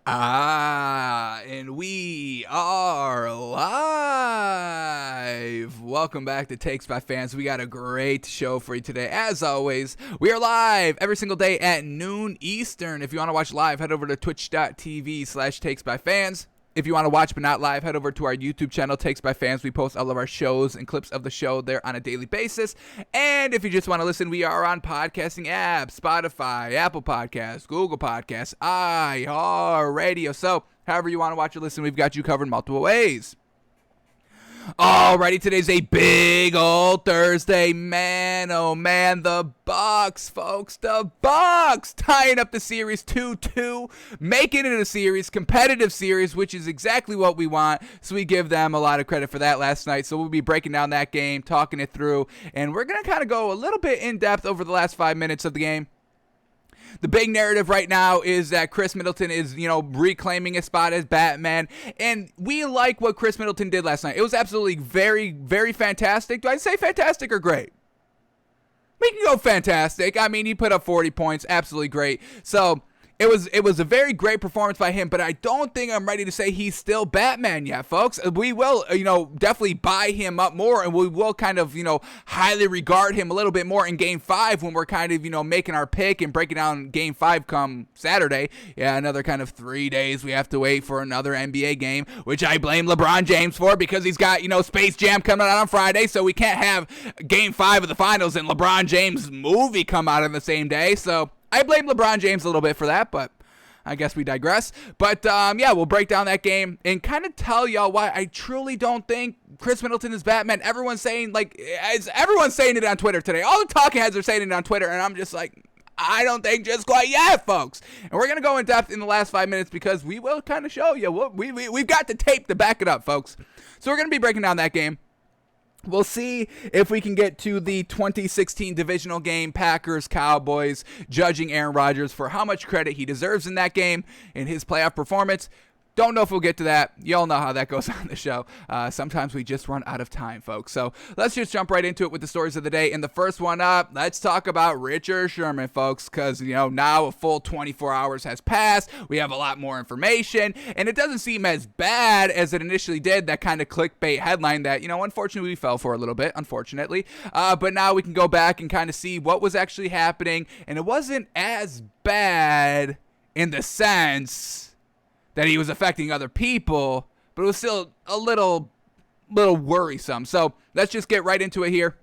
And we are live. Welcome back to Takes by Fans. We got a great show for you today. As always, we are live every single day at noon Eastern. If you want to watch live, head over to twitch.tv/Takes by Fans. If you want to watch but not live, head over to our YouTube channel, Takes by Fans. We post all of our shows and clips of the show there on a daily basis. And if you just want to listen, we are on podcasting apps, Spotify, Apple Podcasts, Google Podcasts, iHeartRadio. So however you want to watch or listen, we've got you covered multiple ways. Alrighty, today's a big old Thursday. Man, oh man, the Bucks, folks, the Bucks tying up the series 2-2, making it a series, competitive series, which is exactly what we want. So we give them a lot of credit for that last night. So we'll be breaking down that game, talking it through, and we're going to kind of go a little bit in depth over the last 5 minutes of the game. The big narrative right now is that Chris Middleton is, reclaiming his spot as Batman. And we like what Chris Middleton did last night. It was absolutely very, very fantastic. Do I say fantastic or great? We can go fantastic. I mean, he put up 40 points. Absolutely great. So it was a very great performance by him, but I don't think I'm ready to say he's still Batman yet, folks. We will, definitely buy him up more, and we will kind of, highly regard him a little bit more in Game 5 when we're kind of, making our pick and breaking down Game 5 come Saturday. Yeah, another kind of 3 days we have to wait for another NBA game, which I blame LeBron James for because he's got, Space Jam coming out on Friday, so we can't have Game 5 of the finals and LeBron James' movie come out on the same day, so I blame LeBron James a little bit for that, but I guess we digress. But, we'll break down that game and kind of tell y'all why I truly don't think Chris Middleton is Batman. Everyone's saying it on Twitter today. All the talking heads are saying it on Twitter, and I'm just like, I don't think just quite yet, folks. And we're going to go in depth in the last 5 minutes because we will kind of show you. We've got the tape to back it up, folks. So we're going to be breaking down that game. We'll see if we can get to the 2016 divisional game, Packers-Cowboys, judging Aaron Rodgers for how much credit he deserves in that game in his playoff performance. Don't know if we'll get to that. Y'all know how that goes on the show. Sometimes we just run out of time, folks. So let's just jump right into it with the stories of the day. And the first one up, let's talk about Richard Sherman, folks, because, now a full 24 hours has passed. We have a lot more information, and it doesn't seem as bad as it initially did, that kind of clickbait headline that, unfortunately we fell for a little bit, unfortunately. But now we can go back and kind of see what was actually happening, and it wasn't as bad in the sense that he was affecting other people, but it was still a little worrisome. So let's just get right into it here.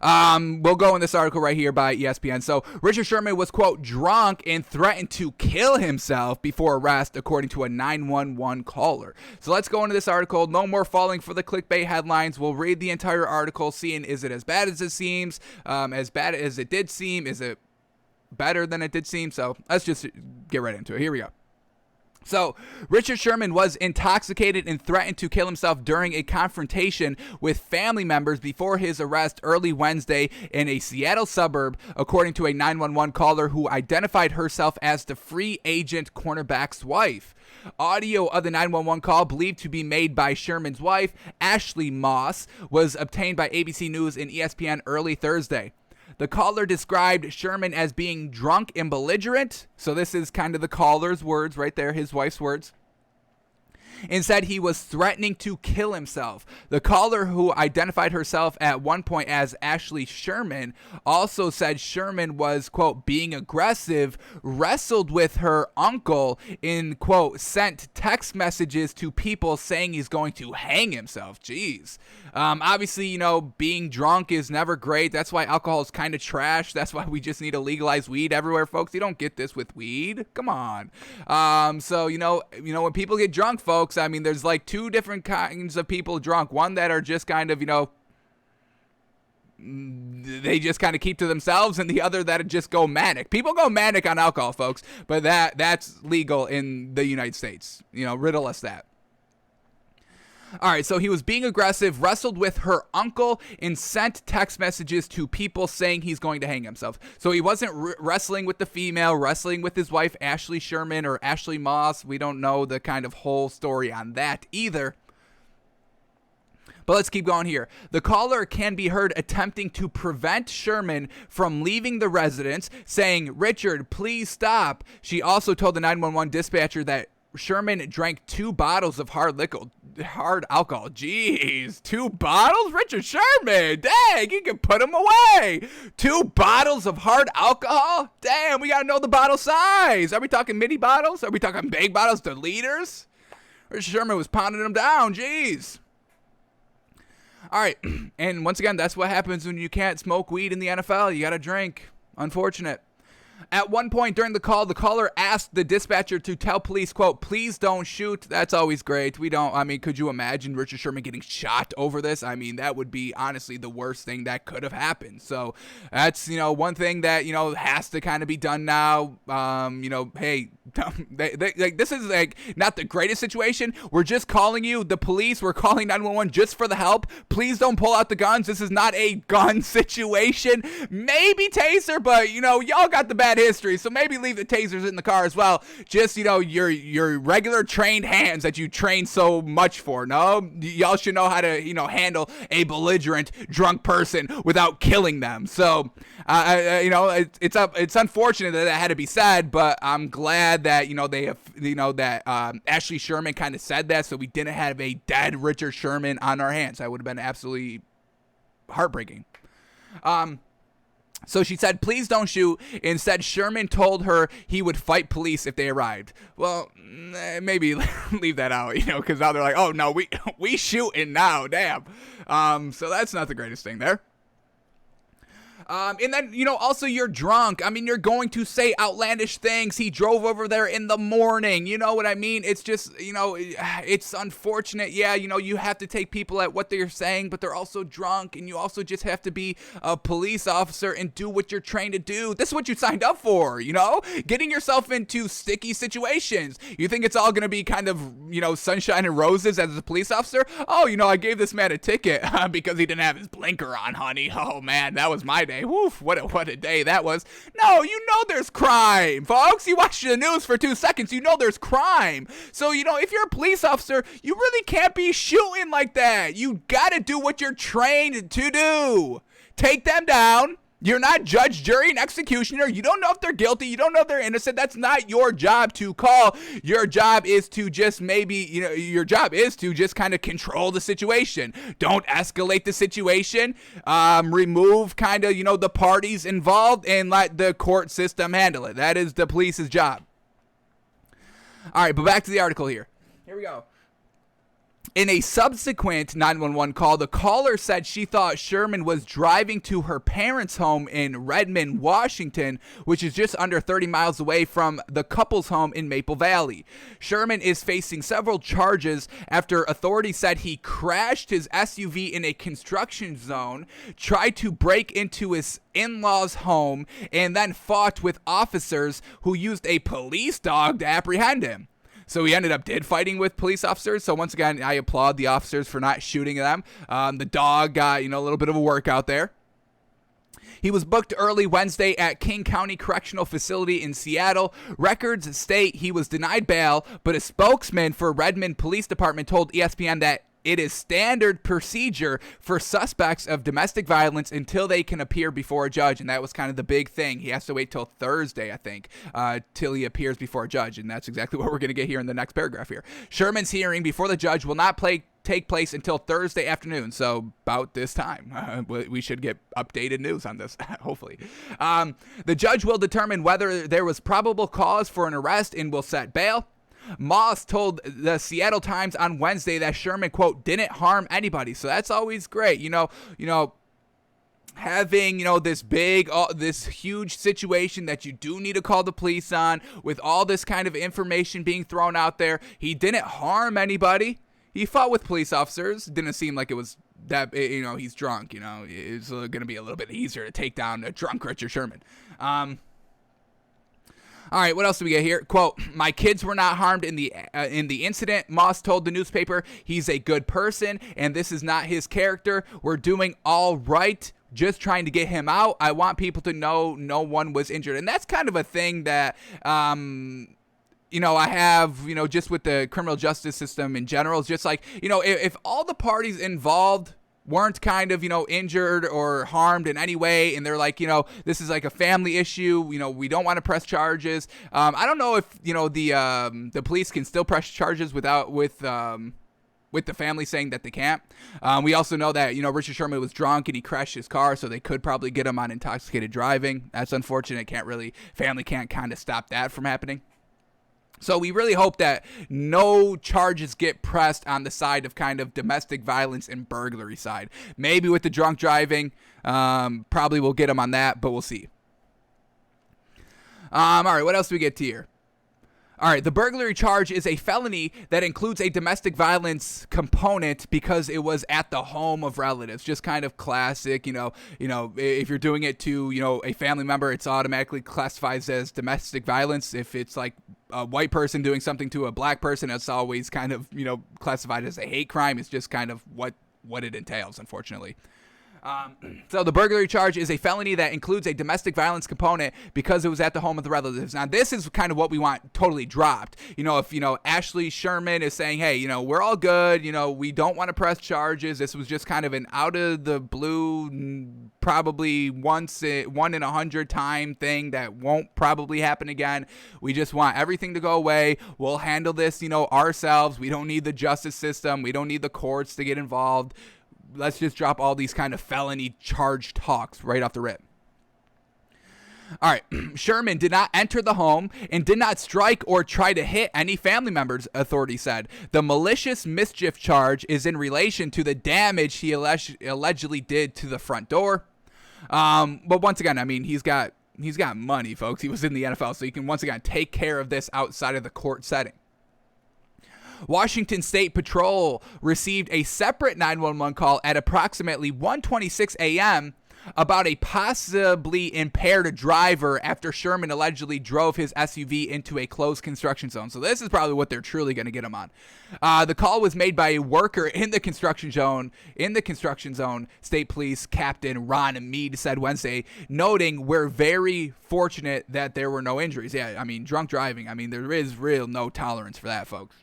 We'll go in this article right here by ESPN. So Richard Sherman was, quote, drunk and threatened to kill himself before arrest, according to a 911 caller. So let's go into this article. No more falling for the clickbait headlines. We'll read the entire article, seeing is it as bad as it seems, as bad as it did seem, is it better than it did seem? So let's just get right into it. Here we go. So, Richard Sherman was intoxicated and threatened to kill himself during a confrontation with family members before his arrest early Wednesday in a Seattle suburb, according to a 911 caller who identified herself as the free agent cornerback's wife. Audio of the 911 call, believed to be made by Sherman's wife, Ashley Moss, was obtained by ABC News and ESPN early Thursday. The caller described Sherman as being drunk and belligerent. So this is kind of the caller's words right there, his wife's words. And said he was threatening to kill himself. The caller, who identified herself at one point as Ashley Sherman, also said Sherman was, quote, being aggressive, wrestled with her uncle, and, quote, sent text messages to people saying he's going to hang himself. Jeez. Obviously, being drunk is never great. That's why alcohol is kind of trash. That's why we just need to legalize weed everywhere, folks. You don't get this with weed. Come on. So, when people get drunk, folks, I mean, there's like two different kinds of people drunk. One that are just kind of, they just kind of keep to themselves, and the other that just go manic. People go manic on alcohol, folks, but that's legal in the United States. Riddle us that. All right, so he was being aggressive, wrestled with her uncle, and sent text messages to people saying he's going to hang himself. So he wasn't wrestling with the female, wrestling with his wife, Ashley Sherman, or Ashley Moss. We don't know the kind of whole story on that either. But let's keep going here. The caller can be heard attempting to prevent Sherman from leaving the residence, saying, "Richard, please stop." She also told the 911 dispatcher that Sherman drank 2 bottles of hard alcohol. Jeez, 2 bottles? Richard Sherman, dang, you can put him away. 2 bottles of hard alcohol? Damn, we gotta know the bottle size. Are we talking mini bottles? Are we talking big bottles to liters? Richard Sherman was pounding them down, jeez. All right, and once again, that's what happens when you can't smoke weed in the NFL. You gotta drink. Unfortunate. At one point during the call, the caller asked the dispatcher to tell police, quote, "Please don't shoot." That's always great. Could you imagine Richard Sherman getting shot over this? I mean, that would be honestly the worst thing that could have happened. So that's, one thing that, has to kind of be done now. Hey, this is like not the greatest situation. We're just calling you, the police. We're calling 911 just for the help. Please don't pull out the guns. This is not a gun situation. Maybe taser, but, y'all got the bad history, so maybe leave the tasers in the car as well. Just, your regular trained hands that you train so much for. No, y'all should know how to, handle a belligerent drunk person without killing them. So, it's unfortunate that had to be said, but I'm glad that, they have, that Ashley Sherman kind of said that, so we didn't have a dead Richard Sherman on our hands. That would have been absolutely heartbreaking. So she said, "Please don't shoot." Instead, Sherman told her he would fight police if they arrived. Well, maybe leave that out, because now they're like, "Oh no, we shooting now, damn." So that's not the greatest thing there. And then, also you're drunk. I mean, you're going to say outlandish things. He drove over there in the morning. You know what I mean? It's just, it's unfortunate. Yeah, you have to take people at what they're saying, but they're also drunk. And you also just have to be a police officer and do what you're trained to do. This is what you signed up for, getting yourself into sticky situations. You think it's all going to be kind of, sunshine and roses as a police officer? Oh, I gave this man a ticket because he didn't have his blinker on, honey. Oh, man, that was my day. Woof, what a day that was. No, there's crime, folks. You watch the news for 2 seconds, there's crime. So, if you're a police officer, you really can't be shooting like that. You gotta do what you're trained to do. Take them down. You're not judge, jury, and executioner. You don't know if they're guilty. You don't know if they're innocent. That's not your job to call. Your job is to just kind of control the situation. Don't escalate the situation. Remove kind of, the parties involved and let the court system handle it. That is the police's job. All right, but back to the article here. Here we go. In a subsequent 911 call, the caller said she thought Sherman was driving to her parents' home in Redmond, Washington, which is just under 30 miles away from the couple's home in Maple Valley. Sherman is facing several charges after authorities said he crashed his SUV in a construction zone, tried to break into his in-laws' home, and then fought with officers who used a police dog to apprehend him. So he ended up fighting with police officers. So once again, I applaud the officers for not shooting them. The dog got, a little bit of a workout there. He was booked early Wednesday at King County Correctional Facility in Seattle. Records state he was denied bail, but a spokesman for Redmond Police Department told ESPN that it is standard procedure for suspects of domestic violence until they can appear before a judge, and that was kind of the big thing. He has to wait till Thursday, I think, till he appears before a judge, and that's exactly what we're going to get here in the next paragraph here. Sherman's hearing before the judge will not take place until Thursday afternoon, so about this time. We should get updated news on this, hopefully. The judge will determine whether there was probable cause for an arrest and will set bail. Moss told the Seattle Times on Wednesday that Sherman, quote, didn't harm anybody. So that's always great. Having, this huge situation that you do need to call the police on with all this kind of information being thrown out there. He didn't harm anybody. He fought with police officers. Didn't seem like it was that, he's drunk, it's going to be a little bit easier to take down a drunk Richard Sherman. All right, what else do we get here? Quote, "My kids were not harmed in the incident," Moss told the newspaper. "He's a good person, and this is not his character. We're doing all right, just trying to get him out. I want people to know no one was injured." And that's kind of a thing that I have, just with the criminal justice system in general, it's just like, if all the parties involved weren't kind of, injured or harmed in any way, and they're like, this is like a family issue, we don't want to press charges. I don't know if, the police can still press charges with the family saying that they can't. We also know that, Richard Sherman was drunk and he crashed his car, so they could probably get him on intoxicated driving. That's unfortunate. Family can't kind of stop that from happening. So we really hope that no charges get pressed on the side of kind of domestic violence and burglary side. Maybe with the drunk driving, probably we'll get him on that, but we'll see. All right, what else do we get to here? All right, the burglary charge is a felony that includes a domestic violence component because it was at the home of relatives. Just kind of classic, if you're doing it to, a family member, it's automatically classified as domestic violence. If it's like a white person doing something to a black person, it's always kind of, classified as a hate crime. It's just kind of what it entails, unfortunately. So the burglary charge is a felony that includes a domestic violence component because it was at the home of the relatives. Now, this is kind of what we want totally dropped. If, Ashley Sherman is saying, hey, we're all good, we don't want to press charges. This was just kind of an out of the blue, probably 1 in 100 time thing that won't probably happen again. We just want everything to go away. We'll handle this, ourselves. We don't need the justice system. We don't need the courts to get involved. Let's just drop all these kind of felony charge talks right off the rip. All right, Sherman did not enter the home and did not strike or try to hit any family members, authorities said. The malicious mischief charge is in relation to the damage he allegedly did to the front door. But once again, he's got money, folks. He was in the NFL, so he can once again take care of this outside of the court setting. Washington State Patrol received a separate 911 call at approximately 1:26 a.m. about a possibly impaired driver after Sherman allegedly drove his SUV into a closed construction zone. So this is probably what they're truly going to get him on. The call was made by a worker in the construction zone. State Police Captain Ron Mead said Wednesday, noting we're very fortunate that there were no injuries. Yeah, drunk driving. There is real no tolerance for that, folks.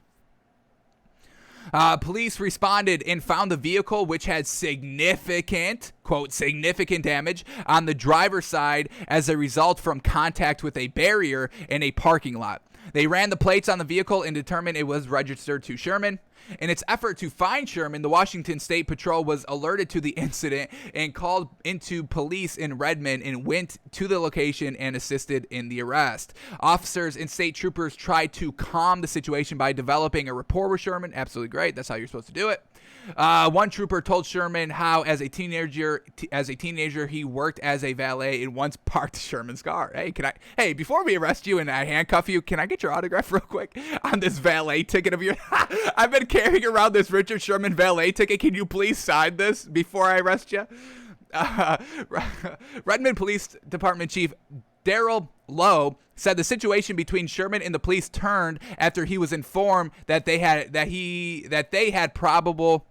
Police responded and found the vehicle, which had significant damage on the driver's side as a result from contact with a barrier in a parking lot. They ran the plates on the vehicle and determined it was registered to Sherman. In its effort to find Sherman, the Washington State Patrol was alerted to the incident and called into police in Redmond and went to the location and assisted in the arrest. Officers and state troopers tried to calm the situation by developing a rapport with Sherman. Absolutely great. That's how you're supposed to do it. One trooper told Sherman how, as a teenager, he worked as a valet and once parked Sherman's car. Hey, before we arrest you and I handcuff you, can I get your autograph real quick on this valet ticket of yours? I've been carrying around this Richard Sherman valet ticket. Can you please sign this before I arrest you? Redmond Police Department Chief Daryl Lowe said the situation between Sherman and the police turned after he was informed that they had probable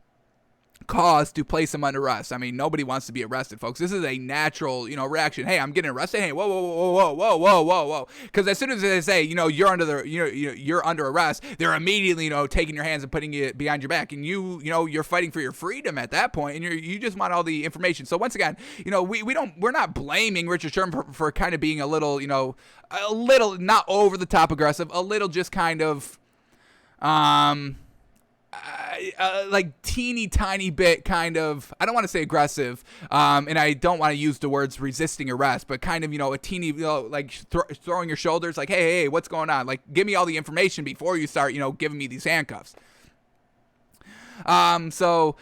cause to place him under arrest. Nobody wants to be arrested, folks. This is a natural, reaction. Hey, I'm getting arrested. Hey, whoa. Because as soon as they say, you're under arrest, they're immediately, taking your hands and putting it behind your back, and you're fighting for your freedom at that point, and you just want all the information. So once again, we're not blaming Richard Sherman for kind of being a little not over the top aggressive, a little just kind of, like teeny tiny bit kind of, I don't want to say aggressive, and I don't want to use the words resisting arrest, but kind of, a teeny, like throwing your shoulders, like, hey, what's going on? Like, give me all the information before you start, giving me these handcuffs. So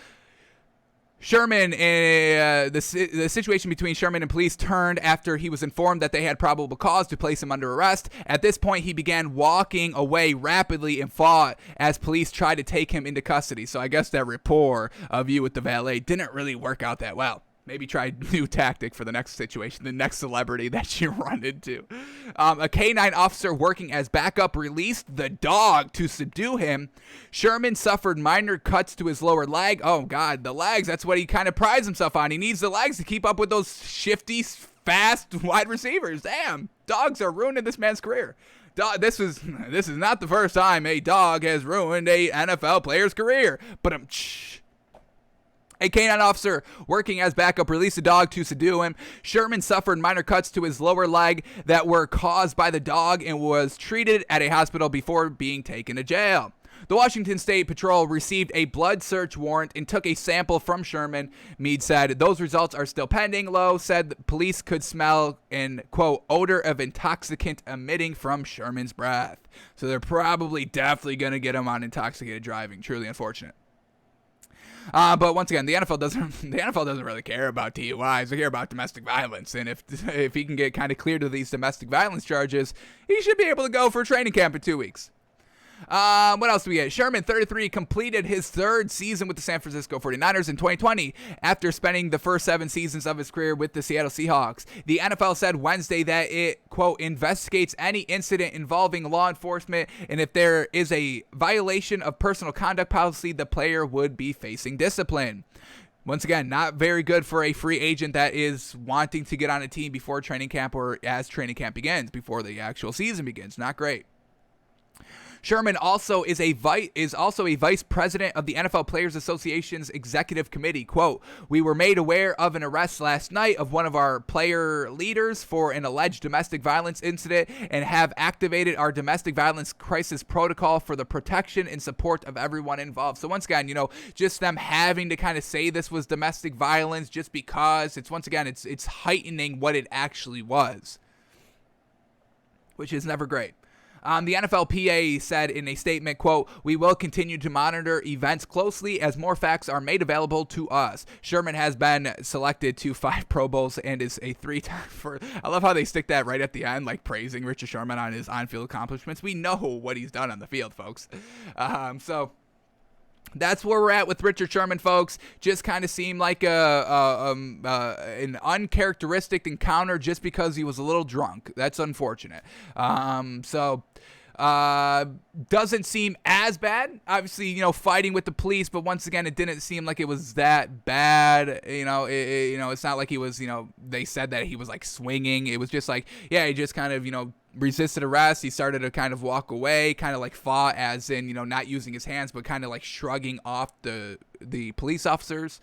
Sherman, the situation between Sherman and police turned after he was informed that they had probable cause to place him under arrest. At this point, he began walking away rapidly and fought as police tried to take him into custody. So I guess that rapport of you with the valet didn't really work out that well. Maybe try a new tactic for the next situation, the next celebrity that you run into. A K-9 officer working as backup released the dog to subdue him. Sherman suffered minor cuts to his lower leg. Oh, God, the legs, that's what he kind of prides himself on. He needs the legs to keep up with those shifty fast wide receivers. Damn, dogs are ruining this man's career. This is not the first time a dog has ruined a NFL player's career. But a canine officer working as backup released a dog to subdue him. Sherman suffered minor cuts to his lower leg that were caused by the dog and was treated at a hospital before being taken to jail. The Washington State Patrol received a blood search warrant and took a sample from Sherman. Meade said those results are still pending. Lowe said police could smell an, quote, odor of intoxicant emitting from Sherman's breath. So they're probably definitely going to get him on intoxicated driving. Truly unfortunate. But once again, the NFL doesn't really care about DUIs. They care about domestic violence. And if he can get kind of cleared of these domestic violence charges, he should be able to go for training camp in 2 weeks. What else do we get? Sherman, 33, completed his third season with the San Francisco 49ers in 2020 after spending the first 7 seasons of his career with the Seattle Seahawks. The NFL said Wednesday that it, quote, investigates any incident involving law enforcement, and if there is a violation of personal conduct policy, the player would be facing discipline. Once again, not very good for a free agent that is wanting to get on a team before training camp or as training camp begins, before the actual season begins. Not great. Sherman also is also a vice president of the NFL Players Association's executive committee. Quote, we were made aware of an arrest last night of one of our player leaders for an alleged domestic violence incident and have activated our domestic violence crisis protocol for the protection and support of everyone involved. So once again, just them having to kind of say this was domestic violence just because it's heightening what it actually was, which is never great. The NFLPA said in a statement, quote, we will continue to monitor events closely as more facts are made available to us. Sherman has been selected to 5 Pro Bowls and is a 3-time I love how they stick that right at the end, like praising Richard Sherman on his on-field accomplishments. We know what he's done on the field, folks. So that's where we're at with Richard Sherman, folks. Just kind of seemed like an uncharacteristic encounter just because he was a little drunk. That's unfortunate. Doesn't seem as bad. Obviously, fighting with the police, but once again, it didn't seem like it was that bad. It's not like he was, they said that he was like swinging. It was just like, yeah, he just kind of, resisted arrest. He started to kind of walk away, kind of like fought, as in, not using his hands, but kind of like shrugging off the police officers,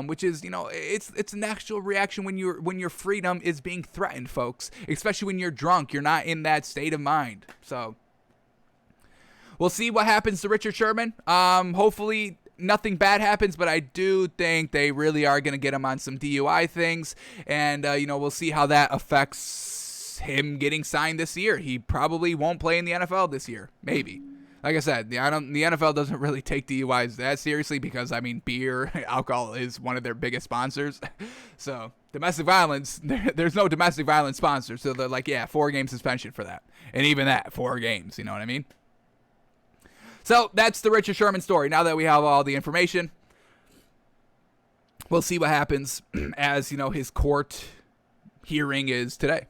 which is, it's a natural reaction when your freedom is being threatened, folks, especially when you're drunk. You're not in that state of mind. So we'll see what happens to Richard Sherman. Hopefully nothing bad happens, but I do think they really are going to get him on some DUI things, and we'll see how that affects him getting signed this year. He probably won't play in the NFL this year. Maybe. Like I said, the NFL doesn't really take DUIs that seriously because, beer, alcohol is one of their biggest sponsors. So domestic violence, there's no domestic violence sponsor. So they're like, yeah, 4-game suspension for that. And even that, 4 games. You know what I mean? So that's the Richard Sherman story. Now that we have all the information, we'll see what happens as, his court hearing is today.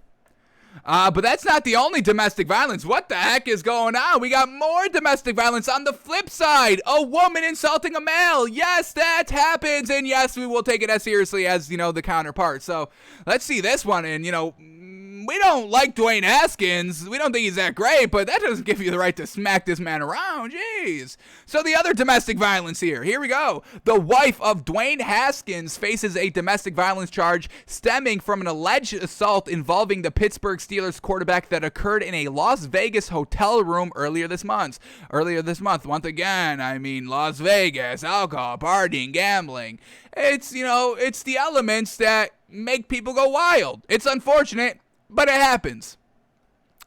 But that's not the only domestic violence. What the heck is going on? We got more domestic violence on the flip side. A woman insulting a male. Yes, that happens. And yes, we will take it as seriously as, the counterpart. So let's see this one. And, we don't like Dwayne Haskins. We don't think he's that great, but that doesn't give you the right to smack this man around. Jeez. So the other domestic violence here. Here we go. The wife of Dwayne Haskins faces a domestic violence charge stemming from an alleged assault involving the Pittsburgh Steelers quarterback that occurred in a Las Vegas hotel room earlier this month. Once again, Las Vegas, alcohol, partying, gambling. It's the elements that make people go wild. It's unfortunate, but it happens.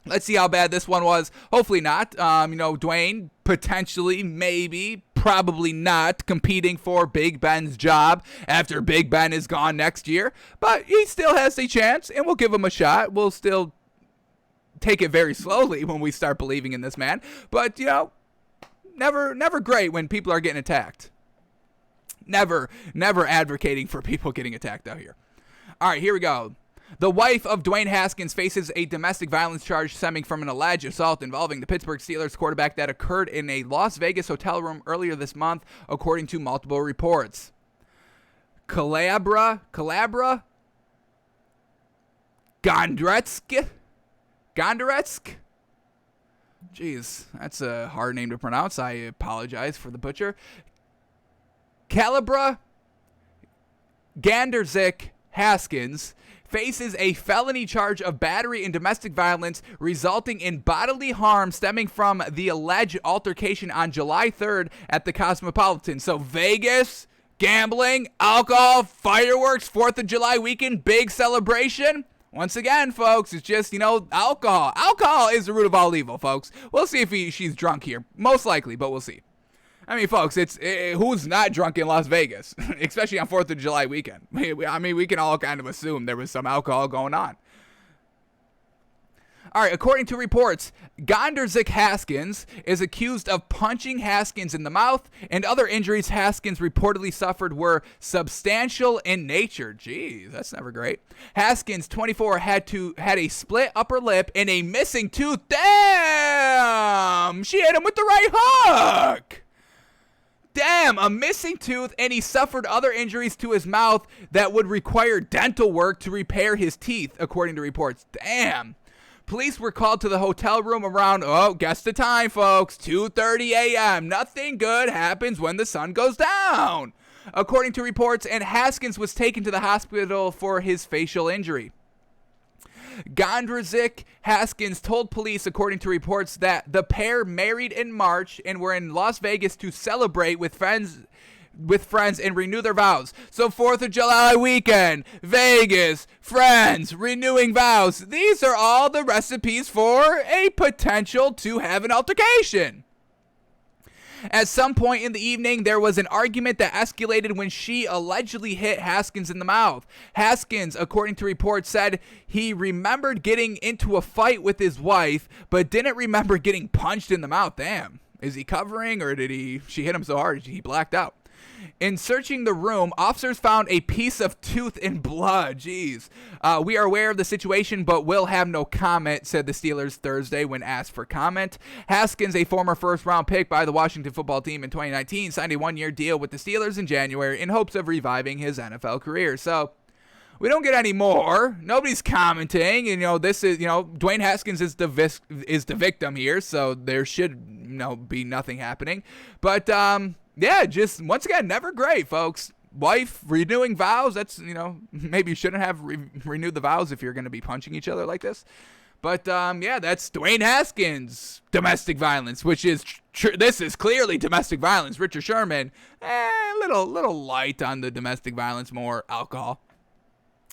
Let's see how bad this one was. Hopefully not. Dwayne potentially, maybe, probably not competing for Big Ben's job after Big Ben is gone next year. But he still has a chance, and we'll give him a shot. We'll still take it very slowly when we start believing in this man. But, never great when people are getting attacked. Never advocating for people getting attacked out here. All right, here we go. The wife of Dwayne Haskins faces a domestic violence charge stemming from an alleged assault involving the Pittsburgh Steelers quarterback that occurred in a Las Vegas hotel room earlier this month, according to multiple reports. Calabria Gondretsk. Jeez, that's a hard name to pronounce. I apologize for the butcher. Calibra Ganderzik Haskins faces a felony charge of battery and domestic violence resulting in bodily harm stemming from the alleged altercation on July 3rd at the Cosmopolitan. So Vegas, gambling, alcohol, fireworks, 4th of July weekend, big celebration. Once again, folks, it's just, alcohol. Alcohol is the root of all evil, folks. We'll see if she's drunk here. Most likely, but we'll see. I mean, folks, who's not drunk in Las Vegas, especially on 4th of July weekend? I mean, we can all kind of assume there was some alcohol going on. All right, according to reports, Gonderzik Haskins is accused of punching Haskins in the mouth, and other injuries Haskins reportedly suffered were substantial in nature. Jeez, that's never great. Haskins, 24, had a split upper lip and a missing tooth. Damn! She hit him with the right hook! Damn, a missing tooth, and he suffered other injuries to his mouth that would require dental work to repair his teeth, according to reports. Damn. Police were called to the hotel room around, guess the time, folks, 2:30 a.m. Nothing good happens when the sun goes down, according to reports, and Haskins was taken to the hospital for his facial injury. Gondrezik Haskins told police, according to reports, that the pair married in March and were in Las Vegas to celebrate with friends and renew their vows. So 4th of July weekend, Vegas, friends, renewing vows. These are all the recipes for a potential to have an altercation. At some point in the evening, there was an argument that escalated when she allegedly hit Haskins in the mouth. Haskins, according to reports, said he remembered getting into a fight with his wife, but didn't remember getting punched in the mouth. Damn. Is he covering, or she hit him so hard he blacked out? In searching the room, officers found a piece of tooth and blood. Jeez. We are aware of the situation, but will have no comment, said the Steelers Thursday when asked for comment. Haskins, a former first-round pick by the Washington football team in 2019, signed a one-year deal with the Steelers in January in hopes of reviving his NFL career. So we don't get any more. Nobody's commenting. And, this is, Dwayne Haskins is the victim here, so there should, be nothing happening. But, yeah, just once again, never great, folks. Wife renewing vows. That's, maybe you shouldn't have renewed the vows if you're going to be punching each other like this. But, yeah, that's Dwayne Haskins' domestic violence, which is, this is clearly domestic violence. Richard Sherman, little light on the domestic violence, more alcohol.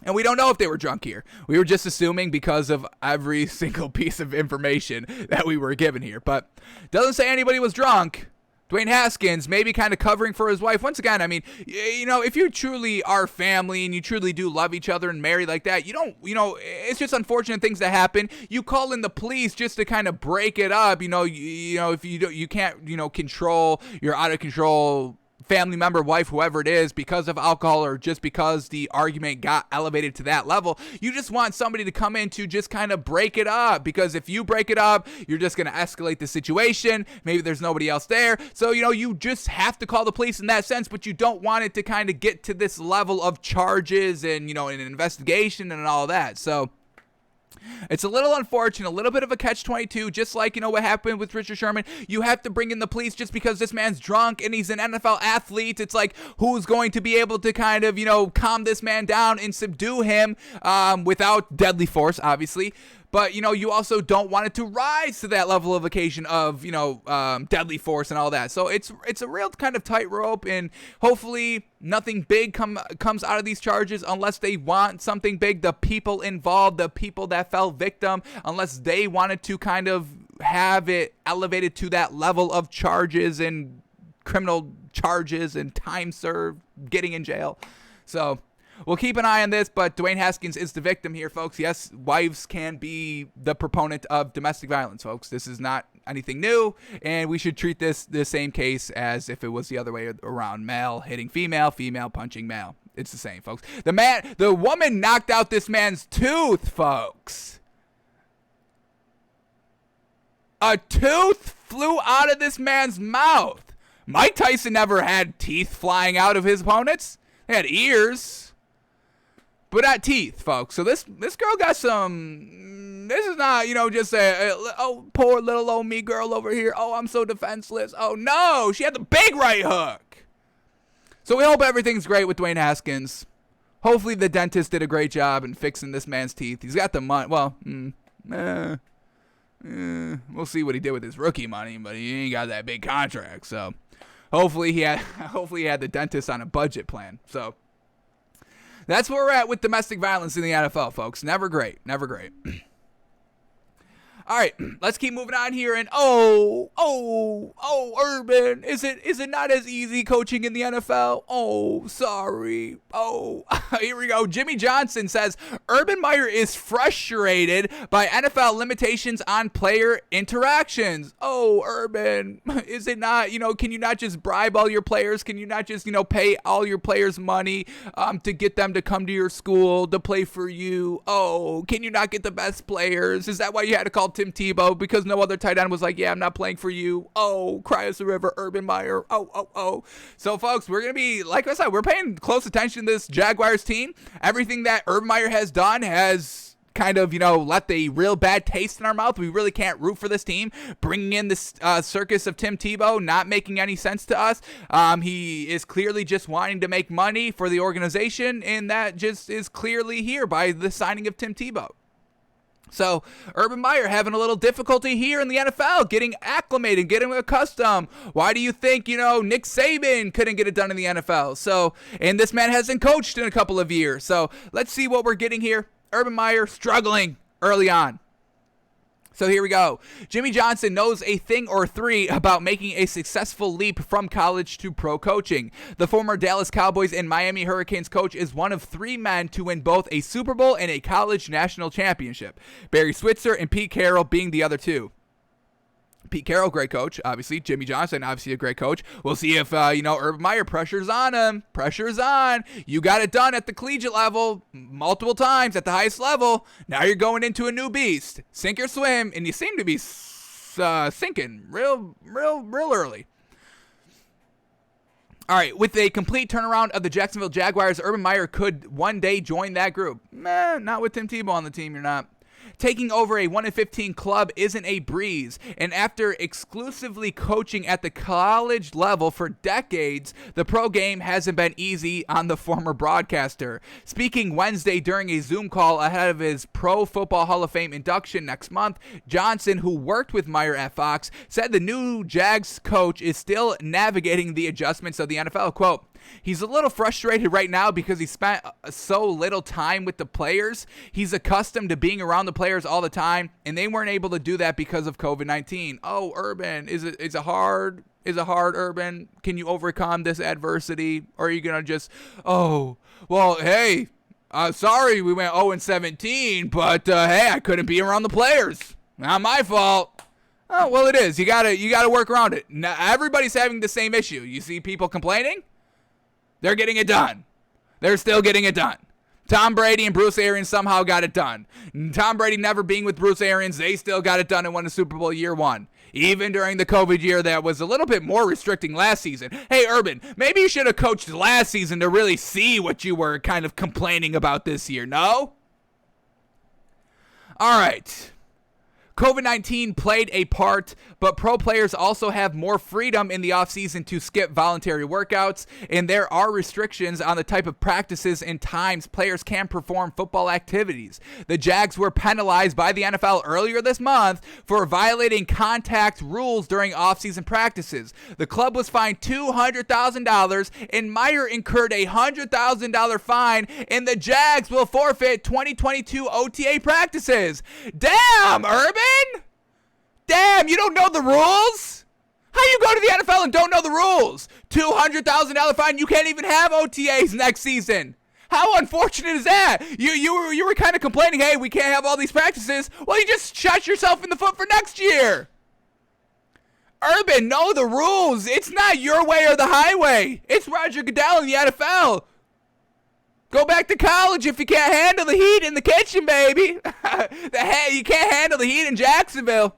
And we don't know if they were drunk here. We were just assuming because of every single piece of information that we were given here. But doesn't say anybody was drunk. Dwayne Haskins maybe kind of covering for his wife. Once again, I mean, if you truly are family and you truly do love each other and married like that, you don't, it's just unfortunate things that happen. You call in the police just to kind of break it up. If you can't, control, you're out of control family member, wife, whoever it is, because of alcohol or just because the argument got elevated to that level. You just want somebody to come in to just kind of break it up, because if you break it up, you're just going to escalate the situation. Maybe there's nobody else there. So, you just have to call the police in that sense, but you don't want it to kind of get to this level of charges and, an investigation and all that. So it's a little unfortunate, a little bit of a catch-22, just like, what happened with Richard Sherman. You have to bring in the police just because this man's drunk and he's an NFL athlete. It's like, who's going to be able to kind of, calm this man down and subdue him without deadly force, obviously. But, you also don't want it to rise to that level of occasion of, deadly force and all that. So it's a real kind of tightrope, and hopefully nothing big comes out of these charges unless they want something big. The people involved, the people that fell victim, unless they wanted to kind of have it elevated to that level of charges and criminal charges and time served, getting in jail. So we'll keep an eye on this, but Dwayne Haskins is the victim here, folks. Yes, wives can be the proponent of domestic violence, folks. This is not anything new, and we should treat this the same case as if it was the other way around. Male hitting female, female punching male. It's the same, folks. The woman knocked out this man's tooth, folks. A tooth flew out of this man's mouth. Mike Tyson never had teeth flying out of his opponents. They had ears. but not teeth, folks. So this girl got some. This is not, just oh, poor little old me girl over here. Oh, I'm so defenseless. Oh no, she had the big right hook. So we hope everything's great with Dwayne Haskins. Hopefully the dentist did a great job in fixing this man's teeth. He's got the money. Well, we'll see what he did with his rookie money, but he ain't got that big contract. So hopefully he had the dentist on a budget plan. So that's where we're at with domestic violence in the NFL, folks. Never great. Never great. All right, let's keep moving on here. And Urban, is it not as easy coaching in the NFL? Oh, sorry. Oh, here we go. Jimmy Johnson says Urban Meyer is frustrated by NFL limitations on player interactions. Oh, Urban, is it not? Can you not just bribe all your players? Can you not just pay all your players money to get them to come to your school to play for you? Oh, can you not get the best players? Is that why you had to call Tim Tebow, because no other tight end was like, yeah, I'm not playing for you? Oh, cry us a river, Urban Meyer. Oh. So, folks, we're going to be, like I said, we're paying close attention to this Jaguars team. Everything that Urban Meyer has done has kind of, left a real bad taste in our mouth. We really can't root for this team. Bringing in this circus of Tim Tebow, not making any sense to us. He is clearly just wanting to make money for the organization, and that just is clearly here by the signing of Tim Tebow. So, Urban Meyer having a little difficulty here in the NFL, getting acclimated, getting accustomed. Why do you think, Nick Saban couldn't get it done in the NFL? So, and this man hasn't coached in a couple of years. So, let's see what we're getting here. Urban Meyer struggling early on. So here we go. Jimmy Johnson knows a thing or three about making a successful leap from college to pro coaching. The former Dallas Cowboys and Miami Hurricanes coach is one of three men to win both a Super Bowl and a college national championship. Barry Switzer and Pete Carroll being the other two. Pete Carroll, great coach, obviously. Jimmy Johnson, obviously a great coach. We'll see if, Urban Meyer, pressure's on him. Pressure's on. You got it done at the collegiate level multiple times at the highest level. Now you're going into a new beast. Sink or swim, and you seem to be sinking real early. All right, with a complete turnaround of the Jacksonville Jaguars, Urban Meyer could one day join that group. Not with Tim Tebow on the team, you're not. Taking over a 1-15 club isn't a breeze, and after exclusively coaching at the college level for decades, the pro game hasn't been easy on the former broadcaster. Speaking Wednesday during a Zoom call ahead of his Pro Football Hall of Fame induction next month, Johnson, who worked with Meyer at Fox, said the new Jags coach is still navigating the adjustments of the NFL. Quote, he's a little frustrated right now because he spent so little time with the players. He's accustomed to being around the players all the time, and they weren't able to do that because of COVID-19. Oh, Urban, is it hard, Urban? Can you overcome this adversity? Or are you going to just, hey, sorry we went 0-17, but hey, I couldn't be around the players. Not my fault. Oh, well, it is. You gotta work around it. Now, everybody's having the same issue. You see people complaining? They're getting it done. They're still getting it done. Tom Brady and Bruce Arians somehow got it done. Tom Brady never being with Bruce Arians, they still got it done and won the Super Bowl year one. Even during the COVID year that was a little bit more restricting last season. Hey, Urban, maybe you should have coached last season to really see what you were kind of complaining about this year, no? All right. COVID-19 played a part, but pro players also have more freedom in the offseason to skip voluntary workouts, and there are restrictions on the type of practices and times players can perform football activities. The Jags were penalized by the NFL earlier this month for violating contact rules during offseason practices. The club was fined $200,000, and Meyer incurred a $100,000 fine, and the Jags will forfeit 2022 OTA practices. Damn, Urban! Damn, you don't know the rules? How you go to the NFL and don't know the rules? $200,000 fine, you can't even have OTAs next season. How unfortunate is that? You were kind of complaining, hey, we can't have all these practices. Well, you just shot yourself in the foot for next year. Urban, know the rules. It's not your way or the highway. It's Roger Goodell in the NFL. Go back to college if you can't handle the heat in the kitchen, baby. You can't handle the heat in Jacksonville.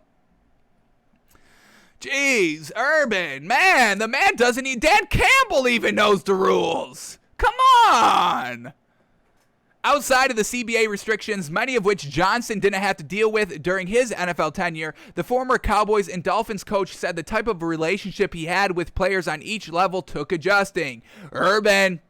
Jeez, Urban, man, the man Dan Campbell even knows the rules. Come on. Outside of the CBA restrictions, many of which Johnson didn't have to deal with during his NFL tenure, the former Cowboys and Dolphins coach said the type of relationship he had with players on each level took adjusting. Urban,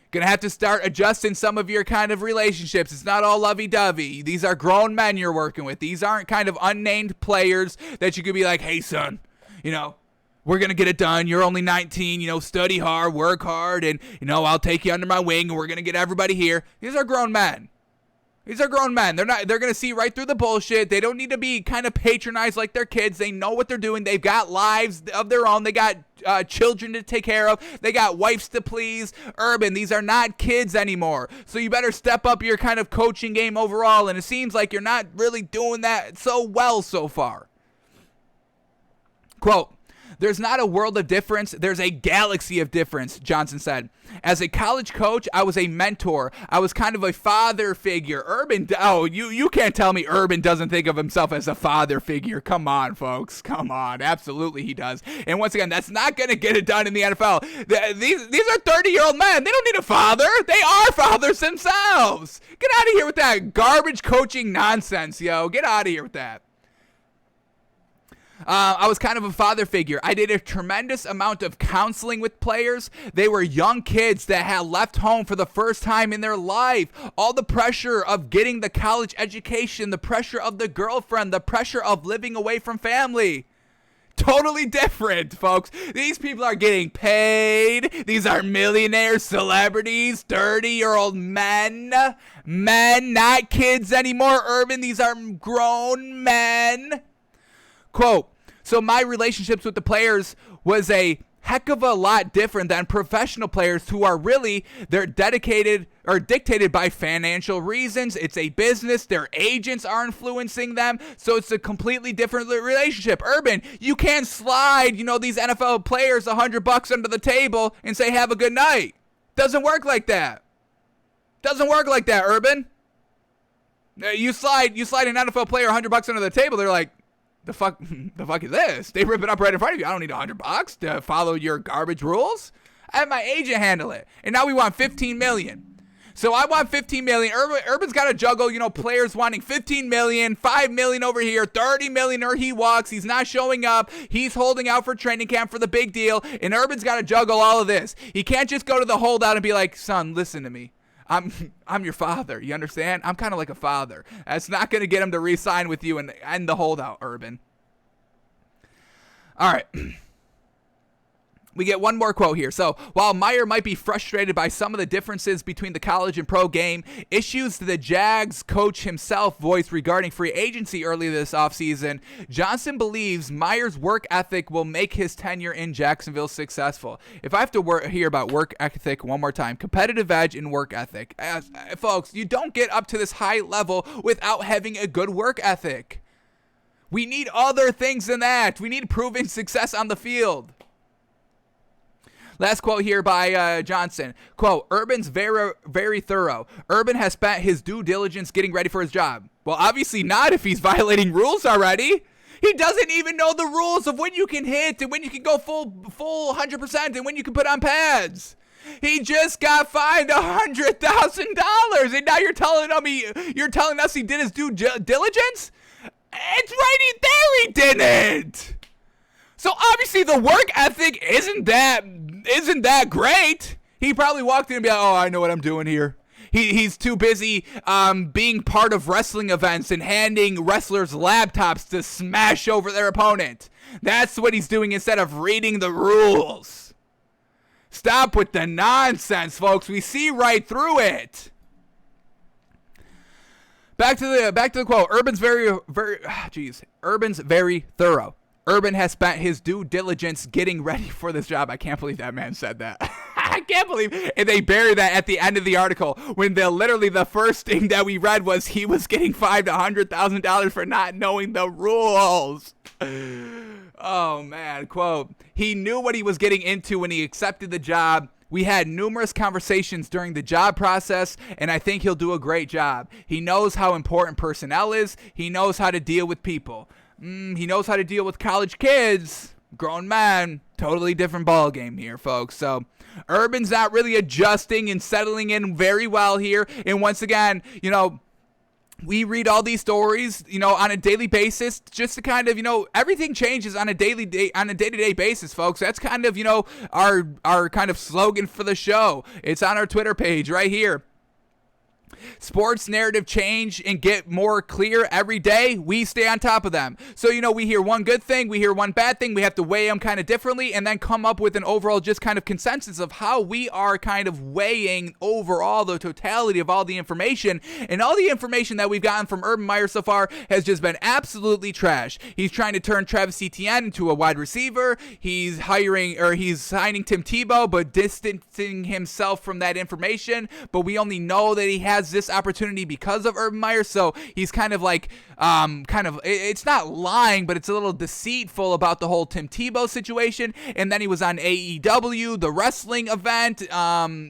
gonna have to start adjusting some of your kind of relationships. It's not all lovey-dovey. These are grown men you're working with. These aren't kind of unnamed players that you could be like, hey, son, we're going to get it done. You're only 19, study hard, work hard, and, I'll take you under my wing, and we're going to get everybody here. These are grown men. They're going to see right through the bullshit. They don't need to be kind of patronized like their kids. They know what they're doing. They've got lives of their own. They got children to take care of. They got wives to please. Urban, these are not kids anymore. So you better step up your kind of coaching game overall, and it seems like you're not really doing that so well so far. Quote, there's not a world of difference. There's a galaxy of difference, Johnson said. As a college coach, I was a mentor. I was kind of a father figure. Urban, you can't tell me Urban doesn't think of himself as a father figure. Come on, folks. Come on. Absolutely he does. And once again, that's not going to get it done in the NFL. These are 30-year-old men. They don't need a father. They are fathers themselves. Get out of here with that garbage coaching nonsense, yo. Get out of here with that. I was kind of a father figure. I did a tremendous amount of counseling with players. They were young kids that had left home for the first time in their life. All the pressure of getting the college education, the pressure of the girlfriend, the pressure of living away from family. Totally different, folks. These people are getting paid. These are millionaires, celebrities, 30-year-old men. Men, not kids anymore, Urban. These are grown men. Quote, so my relationships with the players was a heck of a lot different than professional players who are really, they're dedicated or dictated by financial reasons. It's a business. Their agents are influencing them. So it's a completely different relationship. Urban, you can't slide, these NFL players $100 under the table and say, have a good night. Doesn't work like that. Doesn't work like that, Urban. You slide an NFL player $100 under the table. They're like, the fuck is this? They rip it up right in front of you. I don't need $100 to follow your garbage rules. I have my agent handle it. And now we want $15 million. So I want $15 million. Urban's got to juggle, players wanting $15 million, $5 million over here, $30 million, or he walks. He's not showing up. He's holding out for training camp for the big deal. And Urban's got to juggle all of this. He can't just go to the holdout and be like, son, listen to me. I'm your father. You understand? I'm kind of like a father. That's not going to get him to re-sign with you and end the holdout, Urban. All right. We get one more quote here. So, while Meyer might be frustrated by some of the differences between the college and pro game, issues the Jags coach himself voiced regarding free agency earlier this offseason, Johnson believes Meyer's work ethic will make his tenure in Jacksonville successful. If I have to hear about work ethic one more time, competitive edge and work ethic. Folks, you don't get up to this high level without having a good work ethic. We need other things than that. We need proven success on the field. Last quote here by Johnson. Quote, Urban's very, very thorough. Urban has spent his due diligence getting ready for his job. Well, obviously not if he's violating rules already. He doesn't even know the rules of when you can hit and when you can go full 100% and when you can put on pads. He just got fined $100,000 and now you're telling us he did his due diligence? It's right there he didn't. So obviously the work ethic isn't that great. He probably walked in and be like, oh, I know what I'm doing here. He's too busy being part of wrestling events and handing wrestlers laptops to smash over their opponent. That's what he's doing instead of reading the rules. Stop with the nonsense, folks. We see right through it. Back to the quote. Urban's very thorough. Urban has spent his due diligence getting ready for this job. I can't believe that man said that. I can't believe and they bury that at the end of the article when literally the first thing that we read was he was getting fined $100,000 for not knowing the rules. Oh, man. Quote, he knew what he was getting into when he accepted the job. We had numerous conversations during the job process, and I think he'll do a great job. He knows how important personnel is. He knows how to deal with people. He knows how to deal with college kids. grown men, totally different ball game here, folks. So Urban's not really adjusting and settling in very well here. And once again, we read all these stories, on a daily basis, just to kind of, everything changes on a day-to-day basis, folks. That's kind of, our kind of slogan for the show. It's on our Twitter page right here. Sports narrative change and get more clear every day. We stay on top of them. So, we hear one good thing, we hear one bad thing. We have to weigh them kind of differently and then come up with an overall just kind of consensus of how we are kind of weighing overall the totality of all the information. And all the information that we've gotten from Urban Meyer so far has just been absolutely trash. He's trying to turn Travis Etienne into a wide receiver. He's signing Tim Tebow, but distancing himself from that information. But we only know that he has this opportunity because of Urban Meyer, so he's kind of like it's not lying, but it's a little deceitful about the whole Tim Tebow situation. And then he was on AEW, the wrestling event,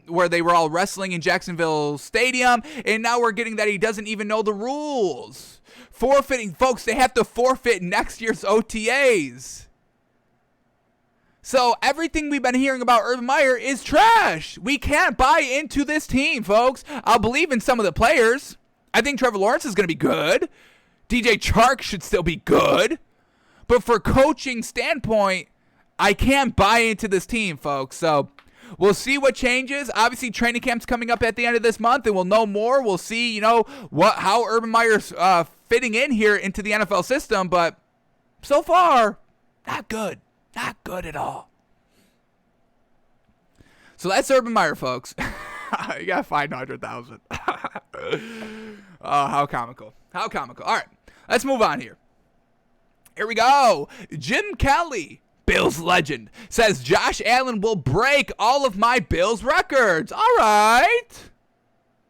where they were all wrestling in Jacksonville Stadium, and now we're getting that he doesn't even know the rules. Forfeiting, folks, they have to forfeit next year's OTAs. So everything we've been hearing about Urban Meyer is trash. We can't buy into this team, folks. I'll believe in some of the players. I think Trevor Lawrence is going to be good. DJ Chark should still be good. But for coaching standpoint, I can't buy into this team, folks. So we'll see what changes. Obviously, training camp's coming up at the end of this month, and we'll know more. We'll see, how Urban Meyer's fitting in here into the NFL system. But so far, not good. Not good at all. So that's Urban Meyer, folks. You got 500,000. Oh, how comical. How comical. All right, let's move on here. Here we go. Jim Kelly, Bills legend, says Josh Allen will break all of my Bills records. All right.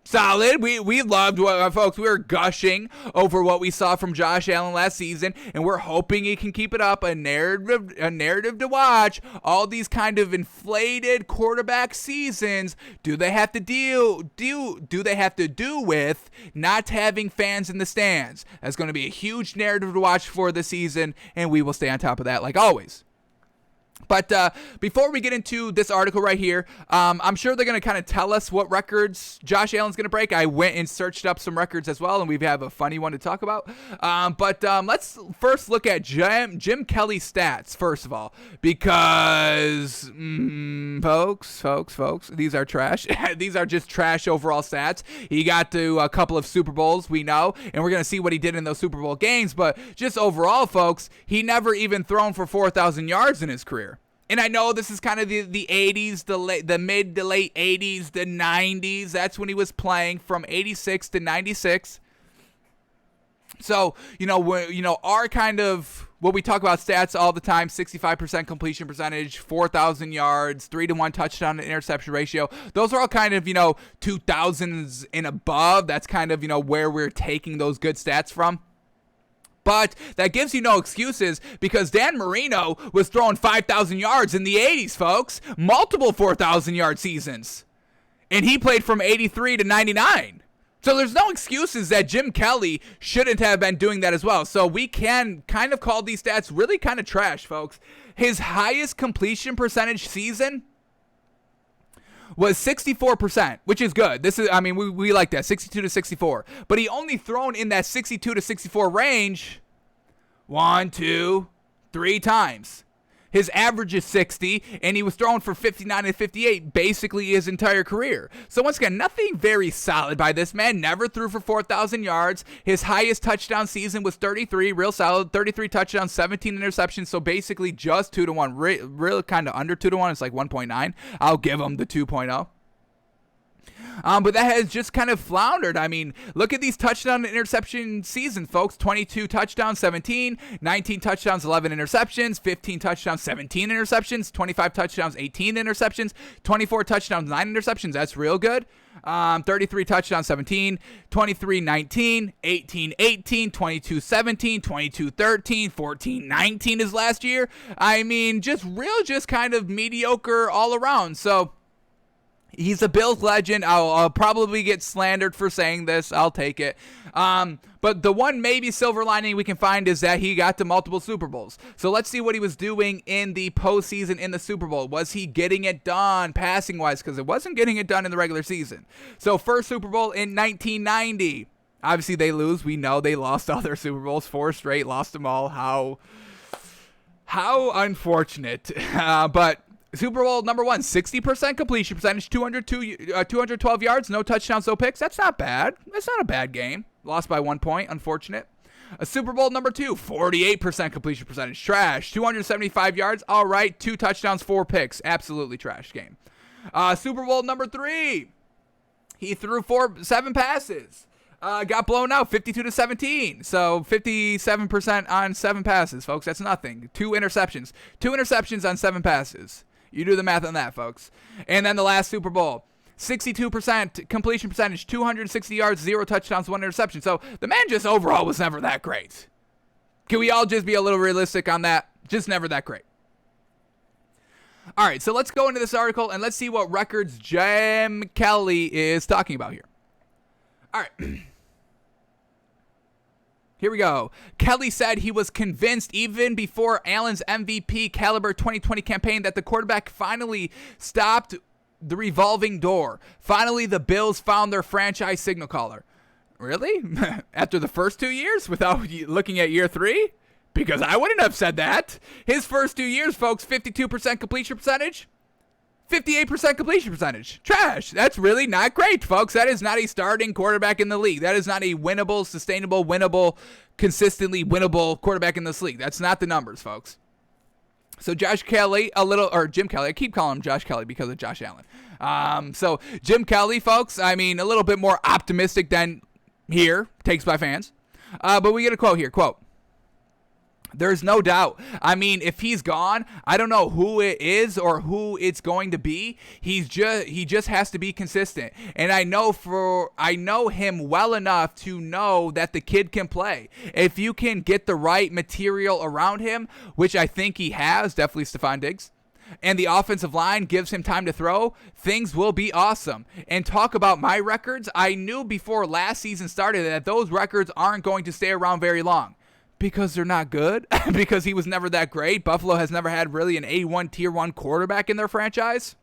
Solid. We loved what, folks. We were gushing over what we saw from Josh Allen last season, and we're hoping he can keep it up. A narrative to watch. All these kind of inflated quarterback seasons. Do they have to do they have to do with not having fans in the stands? That's going to be a huge narrative to watch for the season, and we will stay on top of that like always. But before we get into this article right here, I'm sure they're going to kind of tell us what records Josh Allen's going to break. I went and searched up some records as well, and we have a funny one to talk about. But let's first look at Jim Kelly's stats, first of all, because, folks, these are trash. These are just trash overall stats. He got to a couple of Super Bowls, we know, and we're going to see what he did in those Super Bowl games. But just overall, folks, he never even thrown for 4,000 yards in his career. And I know this is kind of the 80s, the mid to late 80s, the 90s. That's when he was playing from 86 to 96. So, our kind of, what we talk about stats all the time, 65% completion percentage, 4,000 yards, 3-to-1 touchdown to interception ratio. Those are all kind of, 2000s and above. That's kind of, where we're taking those good stats from. But that gives you no excuses because Dan Marino was throwing 5,000 yards in the 80s, folks. Multiple 4,000-yard seasons. And he played from 83 to 99. So there's no excuses that Jim Kelly shouldn't have been doing that as well. So we can kind of call these stats really kind of trash, folks. His highest completion percentage season was 64%, which is good. We like that, 62 to 64. But he only thrown in that 62 to 64 range 1, 2, 3 times. His average is 60, and he was throwing for 59 and 58 basically his entire career. So once again, nothing very solid by this man. Never threw for 4,000 yards. His highest touchdown season was 33, real solid. 33 touchdowns, 17 interceptions, so basically just 2-to-1. Real kind of under 2-to-1. It's like 1.9. I'll give him the 2.0. But that has just kind of floundered. I mean, look at these touchdown and interception seasons, folks. 22 touchdowns, 17, 19 touchdowns, 11 interceptions, 15 touchdowns, 17 interceptions, 25 touchdowns, 18 interceptions, 24 touchdowns, 9 interceptions. That's real good. 33 touchdowns, 17, 23, 19, 18, 18, 22, 17, 22, 13, 14, 19 his last year. I mean, just kind of mediocre all around. So He's a Bills legend. I'll probably get slandered for saying this. I'll take it. But the one maybe silver lining we can find is that he got to multiple Super Bowls. So let's see what he was doing in the postseason in the Super Bowl. Was he getting it done passing-wise? Because it wasn't getting it done in the regular season. So first Super Bowl in 1990. Obviously, they lose. We know they lost all their Super Bowls. 4 straight, lost them all. How unfortunate. But Super Bowl number 1, 60% completion percentage, 212 yards, no touchdowns, no picks. That's not bad. That's not a bad game. Lost by 1 point, unfortunate. A Super Bowl number 2, 48% completion percentage, trash. 275 yards, all right. 2 touchdowns, 4 picks, absolutely trash game. Super Bowl number 3, he threw 7 passes. Got blown out 52-17. So 57% on 7 passes, folks. That's nothing. 2 interceptions. 2 interceptions on 7 passes. You do the math on that, folks. And then the last Super Bowl, 62% completion percentage, 260 yards, 0 touchdowns, 1 interception. So the man just overall was never that great. Can we all just be a little realistic on that? Just never that great. All right, so let's go into this article and let's see what records Jim Kelly is talking about here. All right. Here we go. Kelly said he was convinced even before Allen's MVP caliber 2020 campaign that the quarterback finally stopped the revolving door. Finally, the Bills found their franchise signal caller. Really? After the first 2 years without looking at year 3? Because I wouldn't have said that. His first 2 years, folks, 52% completion percentage. 58% completion percentage. Trash. That's really not great, folks. That is not a starting quarterback in the league. That is not a winnable, sustainable, winnable, consistently winnable quarterback in this league. That's not the numbers, folks. So Josh Kelly, Jim Kelly. I keep calling him Josh Kelly because of Josh Allen. So Jim Kelly, folks, I mean, a little bit more optimistic than here, takes by fans. But we get a quote here. Quote. There's no doubt. I mean, if he's gone, I don't know who it is or who it's going to be. He just has to be consistent. And I know him well enough to know that the kid can play. If you can get the right material around him, which I think he has, definitely Stephon Diggs, and the offensive line gives him time to throw, things will be awesome. And talk about my records, I knew before last season started that those records aren't going to stay around very long. Because they're not good? Because he was never that great? Buffalo has never had really an A1 Tier 1 quarterback in their franchise?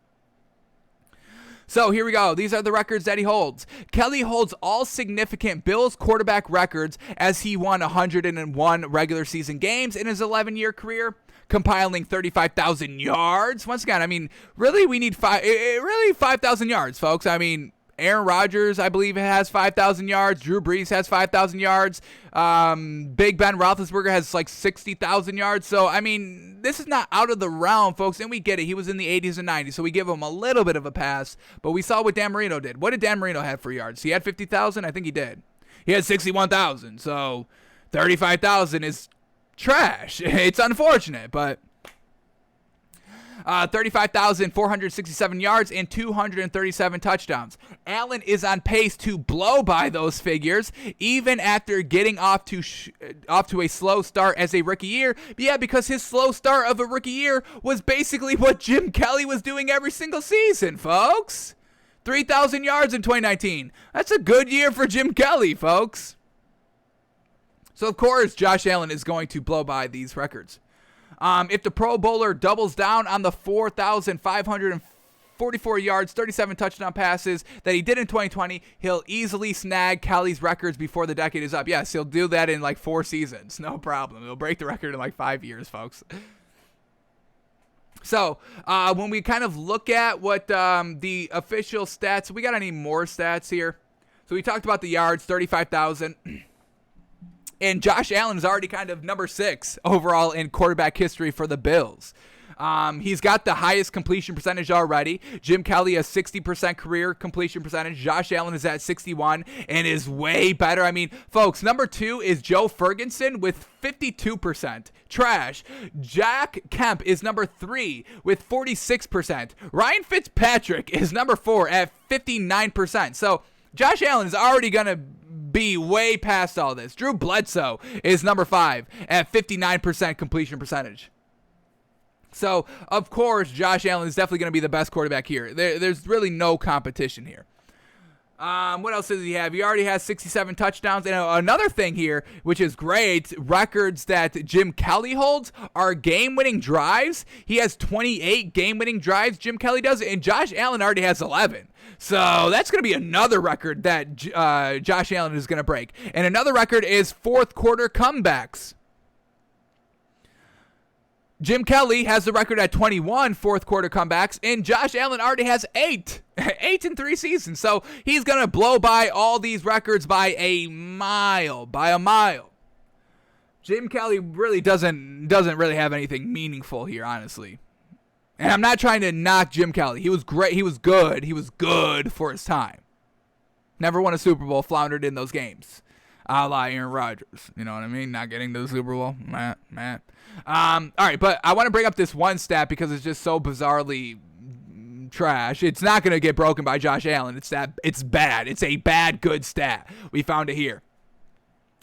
So here we go. These are the records that he holds. Kelly holds all significant Bills quarterback records as he won 101 regular season games in his 11-year career, compiling 35,000 yards. Once again, I mean, really we need 5,000 yards, folks. I mean, Aaron Rodgers, I believe, has 5,000 yards. Drew Brees has 5,000 yards. Big Ben Roethlisberger has like 60,000 yards. So, I mean, this is not out of the realm, folks. And we get it. He was in the 80s and 90s, so we give him a little bit of a pass. But we saw what Dan Marino did. What did Dan Marino have for yards? He had 50,000? I think he did. He had 61,000. So, 35,000 is trash. It's unfortunate, but 35,467 yards and 237 touchdowns. Allen is on pace to blow by those figures, even after getting off to a slow start as a rookie year. Yeah, because his slow start of a rookie year was basically what Jim Kelly was doing every single season, folks. 3,000 yards in 2019. That's a good year for Jim Kelly, folks. So, of course, Josh Allen is going to blow by these records. If the Pro Bowler doubles down on the 4,544 yards, 37 touchdown passes that he did in 2020, he'll easily snag Kelly's records before the decade is up. Yes, he'll do that in like 4 seasons. No problem. He'll break the record in like 5 years, folks. So, when we kind of look at what the official stats, we got any more stats here? So we talked about the yards, 35,000. And Josh Allen is already kind of number 6 overall in quarterback history for the Bills. He's got the highest completion percentage already. Jim Kelly has 60% career completion percentage. Josh Allen is at 61 and is way better. I mean, folks, number 2 is Joe Ferguson with 52%. Trash. Jack Kemp is number 3 with 46%. Ryan Fitzpatrick is number 4 at 59%. So Josh Allen is already going to be way past all this. Drew Bledsoe is number 5 at 59% completion percentage. So, of course, Josh Allen is definitely going to be the best quarterback here. There's really no competition here. What else does he have? He already has 67 touchdowns. And another thing here, which is great, records that Jim Kelly holds are game-winning drives. He has 28 game-winning drives, Jim Kelly does, and Josh Allen already has 11. So that's going to be another record that Josh Allen is going to break. And another record is fourth quarter comebacks. Jim Kelly has the record at 21 fourth quarter comebacks, and Josh Allen already has 8. 8 in 3 seasons. So he's going to blow by all these records by a mile. Jim Kelly really doesn't really have anything meaningful here, honestly. And I'm not trying to knock Jim Kelly. He was great. He was good. He was good for his time. Never won a Super Bowl, floundered in those games. A la Aaron Rodgers. You know what I mean? Not getting to the Super Bowl. All right, but I want to bring up this one stat because it's just so bizarrely trash. It's not going to get broken by Josh Allen. It's bad. It's a bad, good stat. We found it here.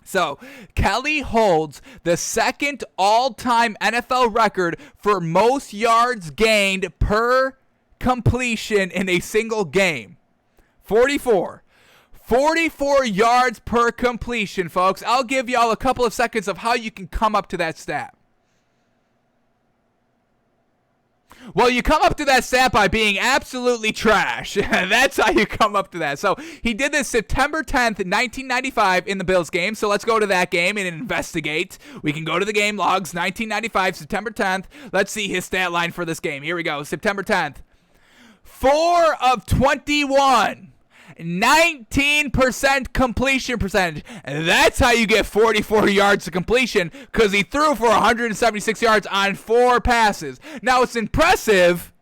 So, Kelly holds the second all-time NFL record for most yards gained per completion in a single game. 44. 44 yards per completion, folks. I'll give y'all a couple of seconds of how you can come up to that stat. Well, you come up to that stat by being absolutely trash. That's how you come up to that. So he did this September 10th, 1995 in the Bills game. So let's go to that game and investigate. We can go to the game logs, 1995, September 10th. Let's see his stat line for this game. Here we go, September 10th. 4 of 21. 19% completion percentage. And that's how you get 44 yards to completion, because he threw for 176 yards on 4 passes. Now, it's impressive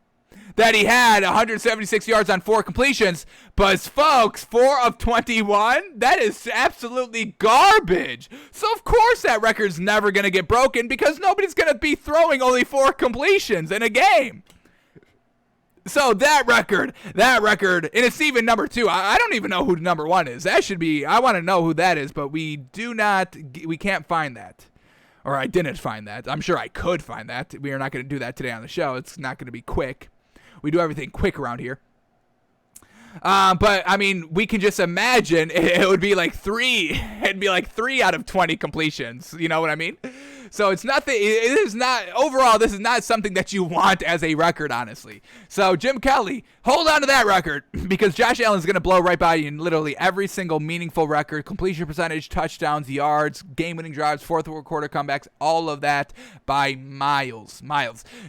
that he had 176 yards on 4 completions, but folks, 4 of 21? That is absolutely garbage. So, of course, that record's never going to get broken because nobody's going to be throwing only 4 completions in a game. So that record, and it's even number 2. I don't even know who number 1 is. That should be, I want to know who that is, but we can't find that. Or I didn't find that. I'm sure I could find that. We are not going to do that today on the show. It's not going to be quick. We do everything quick around here. But I mean, we can just imagine it would be like 3. It'd be like 3 out of 20 completions. You know what I mean? So it's nothing. It is not overall. This is not something that you want as a record, honestly. So Jim Kelly, hold on to that record because Josh Allen is going to blow right by you in literally every single meaningful record: completion percentage, touchdowns, yards, game-winning drives, fourth quarter comebacks, all of that by miles.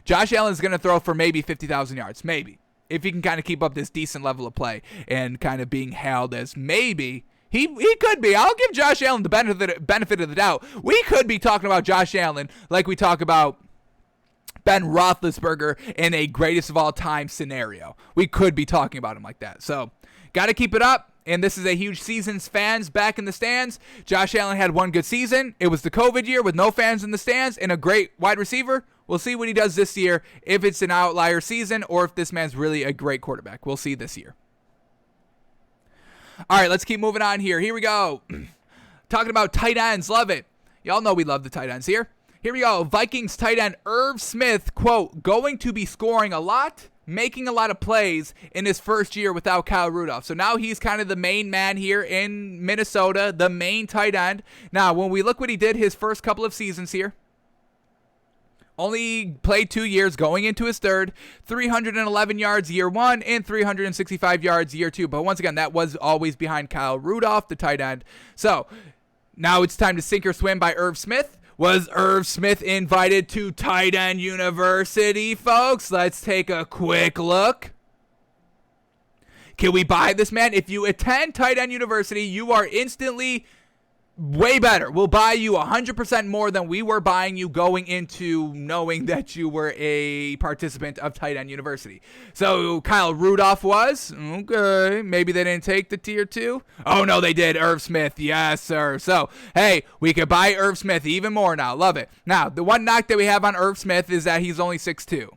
Josh Allen is going to throw for maybe 50,000 yards, maybe, if he can kind of keep up this decent level of play and kind of being hailed as maybe. He could be. I'll give Josh Allen the benefit of the doubt. We could be talking about Josh Allen like we talk about Ben Roethlisberger in a greatest of all time scenario. We could be talking about him like that. So, got to keep it up. And this is a huge season. Fans back in the stands. Josh Allen had one good season. It was the COVID year with no fans in the stands and a great wide receiver. We'll see what he does this year, if it's an outlier season or if this man's really a great quarterback. We'll see this year. All right, let's keep moving on here. Here we go. Talking about tight ends. Love it. Y'all know we love the tight ends here. Here we go. Vikings tight end Irv Smith, quote, going to be scoring a lot, making a lot of plays in his first year without Kyle Rudolph. So now he's kind of the main man here in Minnesota, the main tight end. Now, when we look what he did his first couple of seasons here, only played 2 years, going into his third, 311 yards year 1 and 365 yards year 2. But once again, that was always behind Kyle Rudolph, the tight end. So now it's time to sink or swim by Irv Smith. Was Irv Smith invited to Tight End University, folks? Let's take a quick look. Can we buy this man? If you attend Tight End University, you are instantly way better. We'll buy you 100% more than we were buying you going into knowing that you were a participant of Tight End University. So Kyle Rudolph was, okay, maybe they didn't take the tier 2. Oh no, they did. Irv Smith, yes sir. So hey, we could buy Irv Smith even more now. Love it. Now the one knock that we have on Irv Smith is that he's only 6'2".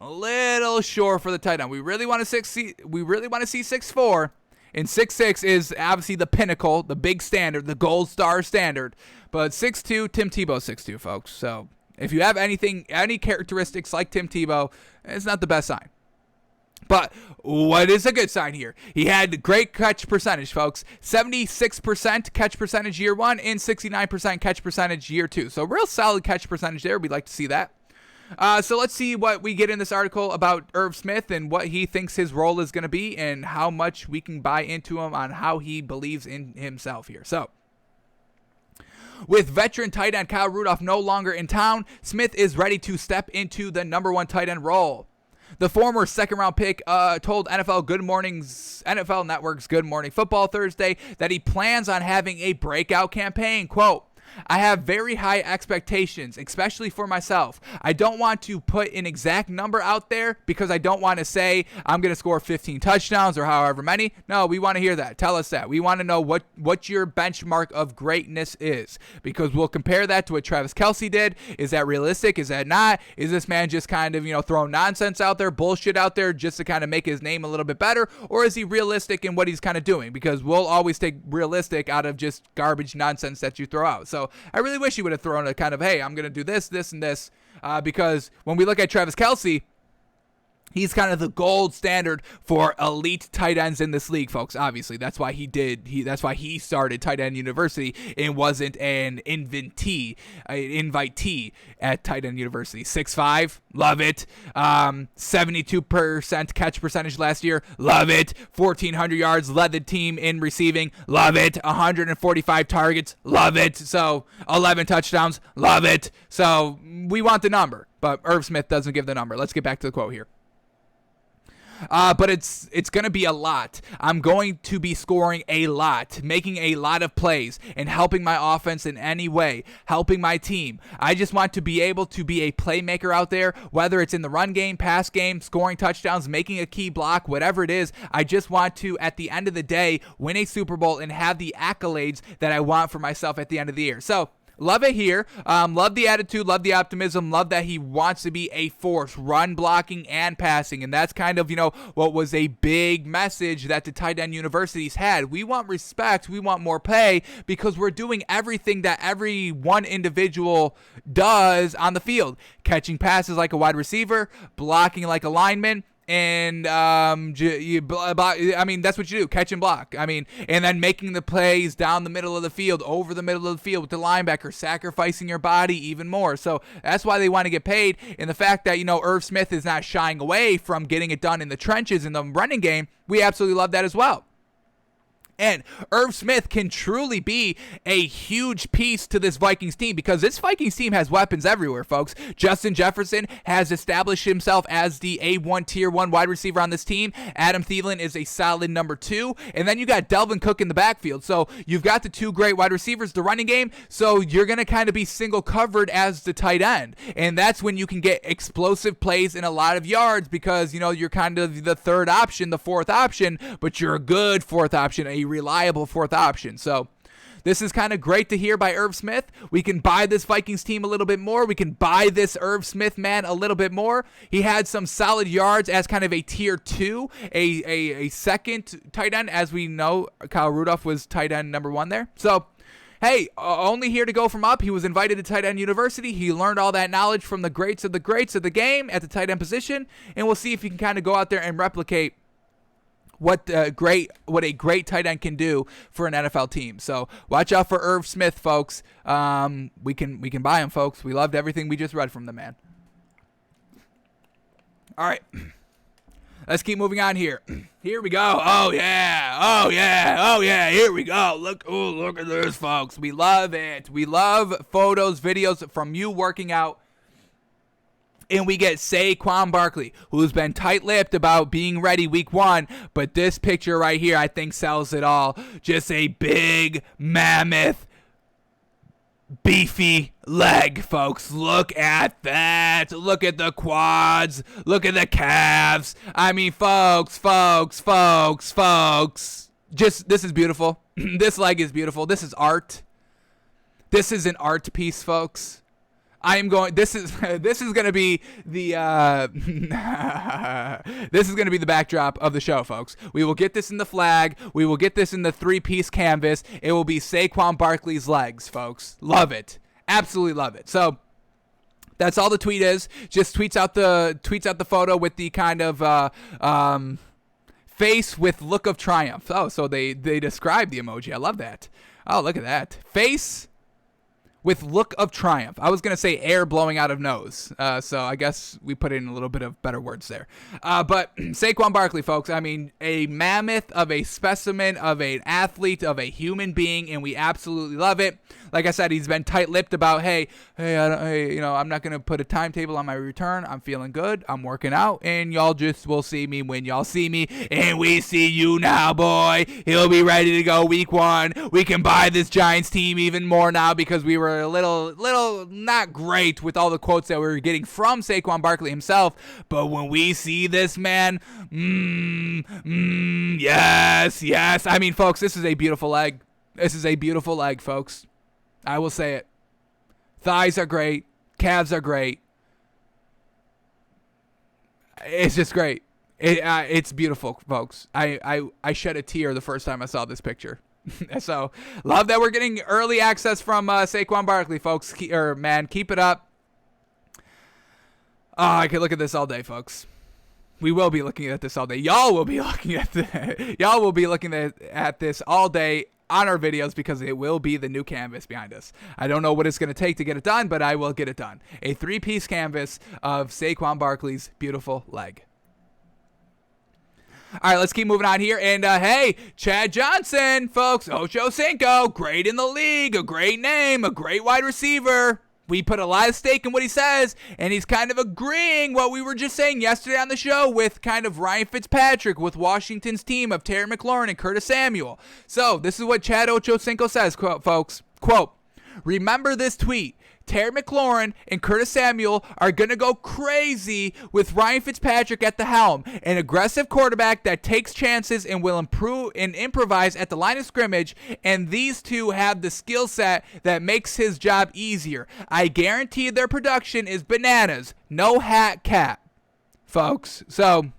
A little short for the tight end. We really want to see 6'4". And 6'6" is obviously the pinnacle, the big standard, the gold star standard. But 6'2", Tim Tebow's 6'2", folks. So If you have any characteristics like Tim Tebow, it's not the best sign. But what is a good sign here? He had great catch percentage, folks. 76% catch percentage year 1 and 69% catch percentage year 2. So real solid catch percentage there. We'd like to see that. So let's see what we get in this article about Irv Smith and what he thinks his role is going to be and how much we can buy into him on how he believes in himself here. So, with veteran tight end Kyle Rudolph no longer in town, Smith is ready to step into the number 1 tight end role. The former second-round pick told NFL Network's Good Morning Football Thursday that he plans on having a breakout campaign. Quote, I have very high expectations, especially for myself. I don't want to put an exact number out there because I don't want to say I'm going to score 15 touchdowns or however many. No, we want to hear that. Tell us that. We want to know what your benchmark of greatness is, because we'll compare that to what Travis Kelce did. Is that realistic? Is that not? Is this man just kind of, throwing nonsense out there, bullshit out there just to kind of make his name a little bit better? Or is he realistic in what he's kind of doing? Because we'll always take realistic out of just garbage nonsense that you throw out. So I really wish he would have thrown a kind of, hey, I'm going to do this, this, and this, because when we look at Travis Kelce, he's kind of the gold standard for elite tight ends in this league, folks. Obviously, that's why that's why he started Tight End University and wasn't an invitee at Tight End University. 6'5", love it. 72% catch percentage last year, love it. 1,400 yards, led the team in receiving, love it. 145 targets, love it. So 11 touchdowns, love it. So we want the number, but Irv Smith doesn't give the number. Let's get back to the quote here. But it's going to be a lot. I'm going to be scoring a lot, making a lot of plays, and helping my offense in any way, helping my team. I just want to be able to be a playmaker out there, whether it's in the run game, pass game, scoring touchdowns, making a key block, whatever it is. I just want to, at the end of the day, win a Super Bowl and have the accolades that I want for myself at the end of the year. So, love it here. Love the attitude. Love the optimism. Love that he wants to be a force, run blocking and passing. And that's kind of, what was a big message that the tight end universities had. We want respect. We want more pay because we're doing everything that every one individual does on the field. Catching passes like a wide receiver, blocking like a lineman. And, that's what you do, catch and block. And then making the plays down the middle of the field, over the middle of the field with the linebacker, sacrificing your body even more. So that's why they want to get paid. And the fact that, Irv Smith is not shying away from getting it done in the trenches in the running game, we absolutely love that as well. And Irv Smith can truly be a huge piece to this Vikings team because this Vikings team has weapons everywhere, folks. Justin Jefferson has established himself as the A1 Tier 1 wide receiver on this team. Adam Thielen is a solid number 2. And then you got Delvin Cook in the backfield. So you've got the 2 great wide receivers, the running game. So you're going to kind of be single covered as the tight end. And that's when you can get explosive plays and a lot of yards because, you're kind of the third option, the fourth option, but you're a good fourth option, a reliable fourth option. So this is kind of great to hear by Irv Smith. We can buy this Vikings team a little bit more. We can buy this Irv Smith man a little bit more. He had some solid yards as kind of a tier 2, a second tight end. As we know, Kyle Rudolph was tight end number 1 there. So hey, only here to go from up. He was invited to Tight End University. He learned all that knowledge from the greats of the game at the tight end position. And we'll see if he can kind of go out there and replicate what a great tight end can do for an NFL team. So watch out for Irv Smith, folks. We can buy him, folks. We loved everything we just read from the man. All right. Let's keep moving on here. Here we go. Oh yeah. Here we go. Look at this, folks. We love it. We love photos, videos from you working out. And we get Sequon Barkley, who's been tight-lipped about being ready week 1. But this picture right here, I think, sells it all. Just a big, mammoth, beefy leg, folks. Look at that. Look at the quads. Look at the calves. Folks. This is beautiful. This leg is beautiful. This is art. This is an art piece, folks. This is going to be the this is going to be the backdrop of the show, folks. We will get this in the flag. We will get this in the 3-piece canvas. It will be Sequon Barkley's legs, folks. Love it. Absolutely love it. So That's all the tweet is. Just tweets out the photo with the kind of face with look of triumph. Oh, so they describe the emoji. I love that. Oh, look at that. Face with look of triumph. I was going to say air blowing out of nose. So I guess we put in a little bit of better words there. But Sequon Barkley, folks, I mean, a mammoth of a specimen of an athlete, of a human being, and we absolutely love it. Like I said, he's been tight-lipped about, hey, I'm not going to put a timetable on my return. I'm feeling good. I'm working out, and y'all just will see me when y'all see me, and we see you now, boy. He'll be ready to go week 1. We can buy this Giants team even more now because we were a little not great with all the quotes that we were getting from Sequon Barkley himself. But when we see this man, yes. I mean, folks, this is a beautiful leg. This is a beautiful leg, folks. I will say it. Thighs are great. Calves are great. It's just great. It's beautiful, folks. I shed a tear the first time I saw this picture. So, love that we're getting early access from Sequon Barkley, folks. Keep it up. Oh, I could look at this all day, folks. We will be looking at this all day. Y'all will be looking at this all day on our videos because it will be the new canvas behind us. I don't know what it's going to take to get it done, but I will get it done. A 3-piece canvas of Sequon Barkley's beautiful leg. All right, let's keep moving on here. And, hey, Chad Johnson, folks, Ocho Cinco, great in the league, a great name, a great wide receiver. We put a lot of stake in what he says, and he's kind of agreeing what we were just saying yesterday on the show with kind of Ryan Fitzpatrick with Washington's team of Terry McLaurin and Curtis Samuel. So this is what Chad Ochocinco says, quote, folks, quote, remember this tweet. Terry McLaurin and Curtis Samuel are going to go crazy with Ryan Fitzpatrick at the helm, an aggressive quarterback that takes chances and will improve and improvise at the line of scrimmage, and these two have the skill set that makes his job easier. I guarantee their production is bananas. No hat cap, folks. So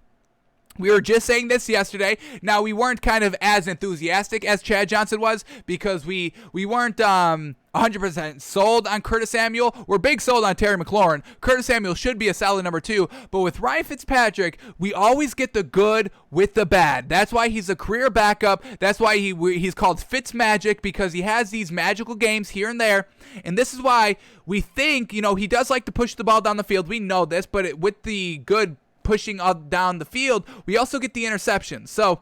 we were just saying this yesterday. Now, we weren't kind of as enthusiastic as Chad Johnson was because we weren't 100% sold on Curtis Samuel. We're big sold on Terry McLaurin. Curtis Samuel should be a solid number 2. But with Ryan Fitzpatrick, we always get the good with the bad. That's why he's a career backup. That's why he's called Fitzmagic, because he has these magical games here and there. And this is why we think, he does like to push the ball down the field. We know this, but with the good pushing up down the field, we also get the interceptions. So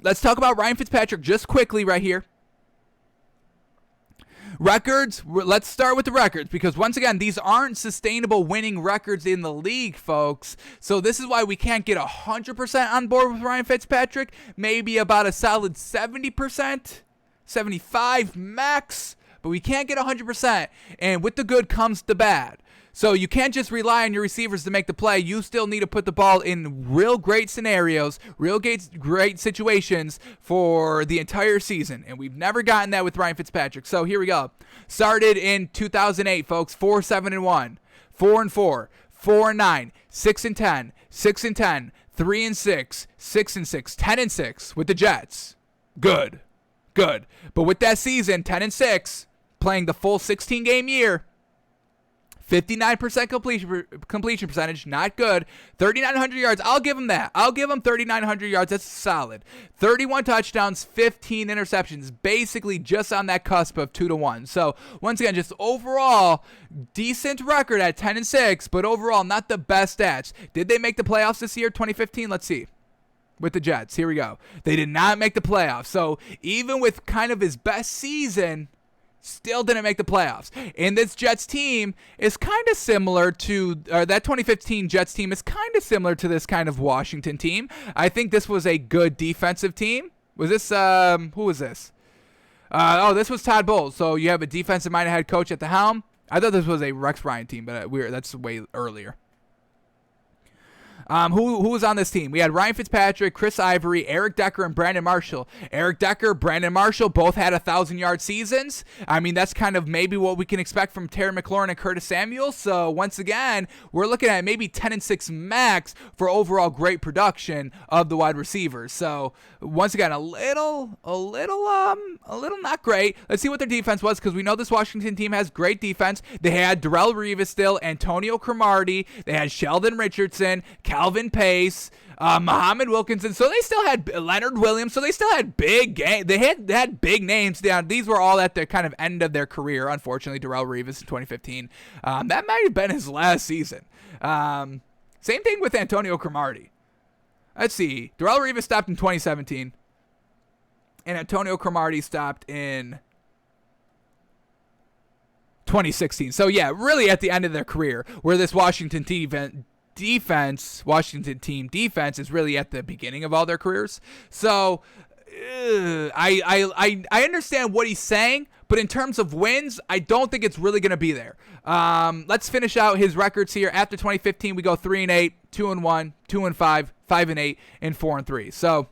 let's talk about Ryan Fitzpatrick just quickly right here. Records, let's start with the records, because once again, these aren't sustainable winning records in the league, folks. So this is why we can't get 100% on board with Ryan Fitzpatrick. Maybe about a solid 70%, 75 max, but we can't get 100%. And with the good comes the bad. So you can't just rely on your receivers to make the play. You still need to put the ball in real great scenarios, real great situations for the entire season. And we've never gotten that with Ryan Fitzpatrick. So here we go. Started in 2008, folks. 4-7-1, 4-4, 4-9, 6-10, 6-10, 3-6, 6-6, 10-6 with the Jets. Good. But with that season, 10-6, playing the full 16-game year, 59% completion percentage, not good. 3,900 yards, I'll give him that. I'll give him 3,900 yards, that's solid. 31 touchdowns, 15 interceptions, basically just on that cusp of 2-1. So, once again, just overall, decent record at 10-6, but overall, not the best stats. Did they make the playoffs this year, 2015? Let's see. With the Jets, here we go. They did not make the playoffs. So, even with kind of his best season, still didn't make the playoffs. And this Jets team is kind of similar to, that 2015 Jets team is kind of similar to this kind of Washington team. I think this was a good defensive team. Was this, who was this? This was Todd Bowles. So you have a defensive-minded head coach at the helm. I thought this was a Rex Ryan team, but that's way earlier. Who was on this team? We had Ryan Fitzpatrick, Chris Ivory, Eric Decker, and Brandon Marshall. Eric Decker, Brandon Marshall both had 1,000-yard seasons. I mean, that's kind of maybe what we can expect from Terry McLaurin and Curtis Samuel. So once again, we're looking at maybe 10-6 max for overall great production of the wide receivers. So once again, a little not great. Let's see what their defense was, because we know this Washington team has great defense. They had Darrelle Revis still, Antonio Cromartie. They had Sheldon Richardson, Calvin Pace, Muhammad Wilkinson. So they still had Leonard Williams. So they still had big game. They had big names down. These were all at the kind of end of their career. Unfortunately, Darrelle Revis in 2015. That might have been his last season. Same thing with Antonio Cromartie. Let's see. Darrelle Revis stopped in 2017. And Antonio Cromartie stopped in 2016. So, yeah, really at the end of their career, where this Washington team defense is really at the beginning of all their careers. So, I understand what he's saying, but in terms of wins, I don't think it's really going to be there. Let's finish out his records here. After 2015, we go 3-8, 2-1, 2-5, 5-8, and 4-3. So,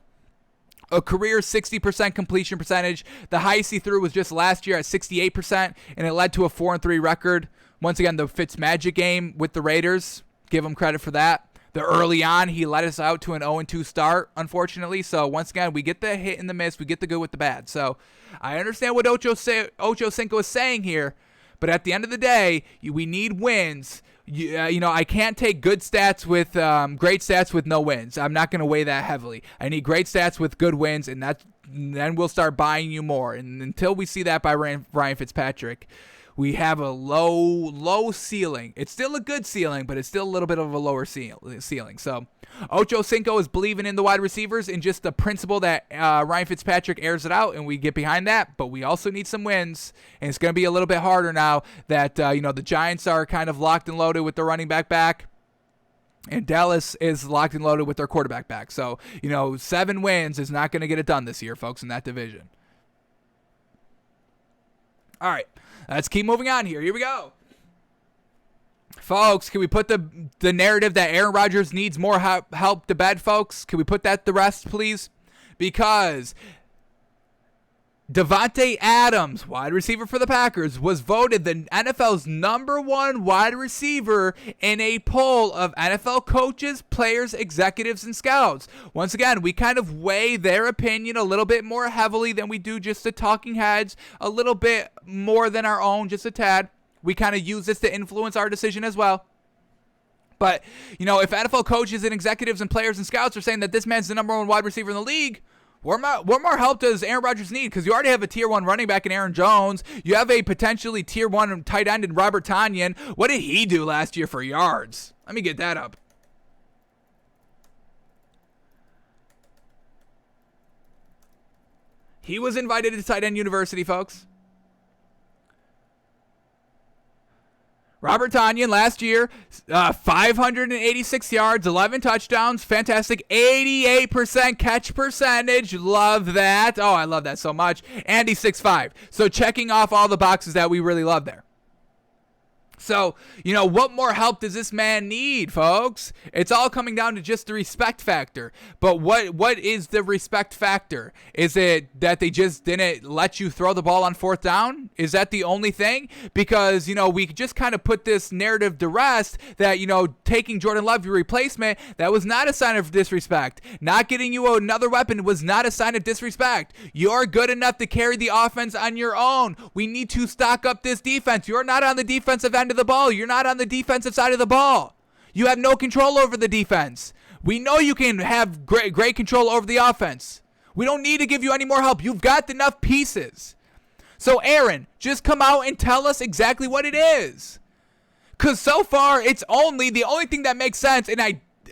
a career 60% completion percentage. The highest he threw was just last year at 68%, and it led to a 4-3 record. Once again, the Fitzmagic game with the Raiders. Give him credit for that. The early on, he led us out to an 0-2 start, unfortunately. So once again, we get the hit and the miss. We get the good with the bad. So I understand what Ocho Cinco is saying here, but at the end of the day, we need wins. I can't take good stats with great stats with no wins. I'm not going to weigh that heavily. I need great stats with good wins, and then we'll start buying you more. And until we see that by Ryan Fitzpatrick, we have a low ceiling. It's still a good ceiling, but it's still a little bit of a lower ceiling. So Ocho Cinco is believing in the wide receivers and just the principle that Ryan Fitzpatrick airs it out, and we get behind that. But we also need some wins, and it's going to be a little bit harder now that the Giants are kind of locked and loaded with their running back. And Dallas is locked and loaded with their quarterback back. So, 7 wins is not going to get it done this year, folks, in that division. All right. Let's keep moving on here. Here we go. Folks, can we put the narrative that Aaron Rodgers needs more help to bed, folks? Can we put that to rest, please? Because Davante Adams, wide receiver for the Packers, was voted the NFL's #1 wide receiver in a poll of NFL coaches, players, executives, and scouts. Once again, we kind of weigh their opinion a little bit more heavily than we do just the talking heads, a little bit more than our own, just a tad. We kind of use this to influence our decision as well. But, if NFL coaches and executives and players and scouts are saying that this man's the #1 wide receiver in the league, what more help does Aaron Rodgers need? Because you already have a Tier 1 running back in Aaron Jones. You have a potentially Tier 1 tight end in Robert Tonyan. What did he do last year for yards? Let me get that up. He was invited to tight end university, folks. Robert Tonyan last year, 586 yards, 11 touchdowns, fantastic, 88% catch percentage. Love that. Oh, I love that so much. And he's 6'5". So checking off all the boxes that we really love there. So, what more help does this man need, folks? It's all coming down to just the respect factor. But what is the respect factor? Is it that they just didn't let you throw the ball on 4th down? Is that the only thing? Because, we just kind of put this narrative to rest that, taking Jordan Love, your replacement, that was not a sign of disrespect. Not getting you another weapon was not a sign of disrespect. You're good enough to carry the offense on your own. We need to stock up this defense. You're not on the defensive end of the ball. You're not on the defensive side of the ball. You have no control over the defense. We know you can have great control over the offense. We don't need to give you any more help. You've got enough pieces. So Aaron, just come out and tell us exactly what it is. Because so far, it's the only thing that makes sense, and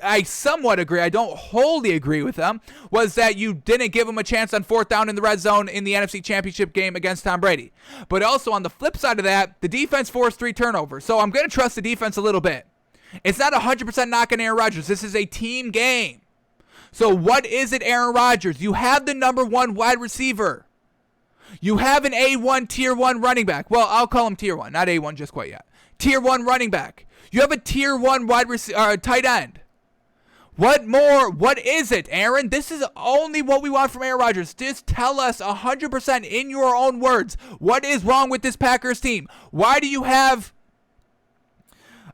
I somewhat agree, I don't wholly agree with them, was that you didn't give him a chance on 4th down in the red zone in the NFC Championship game against Tom Brady. But also on the flip side of that, the defense forced 3 turnovers. So I'm going to trust the defense a little bit. It's not 100% knock on Aaron Rodgers. This is a team game. So what is it, Aaron Rodgers? You have the #1 wide receiver. You have an A1 Tier 1 running back. Well, I'll call him Tier 1, not A1 just quite yet. Tier 1 running back. You have a Tier 1 tight end. What more? What is it, Aaron? This is only what we want from Aaron Rodgers. Just tell us 100% in your own words. What is wrong with this Packers team? Why do you have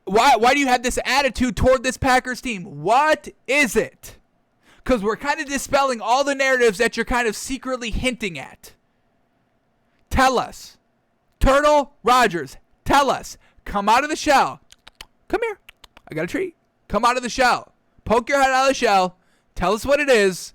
this attitude toward this Packers team? What is it? Because we're kind of dispelling all the narratives that you're kind of secretly hinting at. Tell us. Turtle Rodgers, tell us. Come out of the shell. Come here. I got a treat. Come out of the shell. Poke your head out of the shell. Tell us what it is.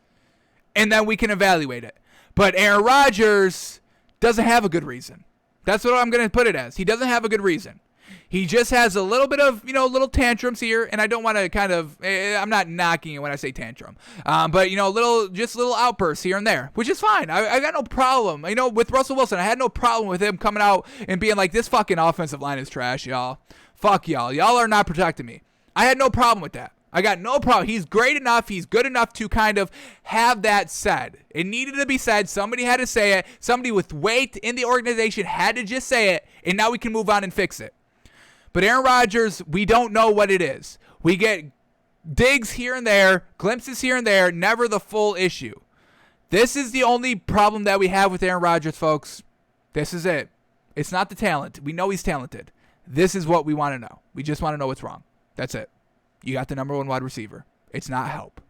And then we can evaluate it. But Aaron Rodgers doesn't have a good reason. That's what I'm going to put it as. He doesn't have a good reason. He just has a little bit of, little tantrums here, and I don't want to I'm not knocking it when I say tantrum, but, little outbursts here and there, which is fine. I got no problem. With Russell Wilson, I had no problem with him coming out and being like, this fucking offensive line is trash, y'all. Fuck y'all. Y'all are not protecting me. I had no problem with that. I got no problem. He's great enough. He's good enough to kind of have that said. It needed to be said. Somebody had to say it. Somebody with weight in the organization had to just say it, and now we can move on and fix it. But Aaron Rodgers, we don't know what it is. We get digs here and there, glimpses here and there, never the full issue. This is the only problem that we have with Aaron Rodgers, folks. This is it. It's not the talent. We know he's talented. This is what we want to know. We just want to know what's wrong. That's it. You got the number one wide receiver. It's not help.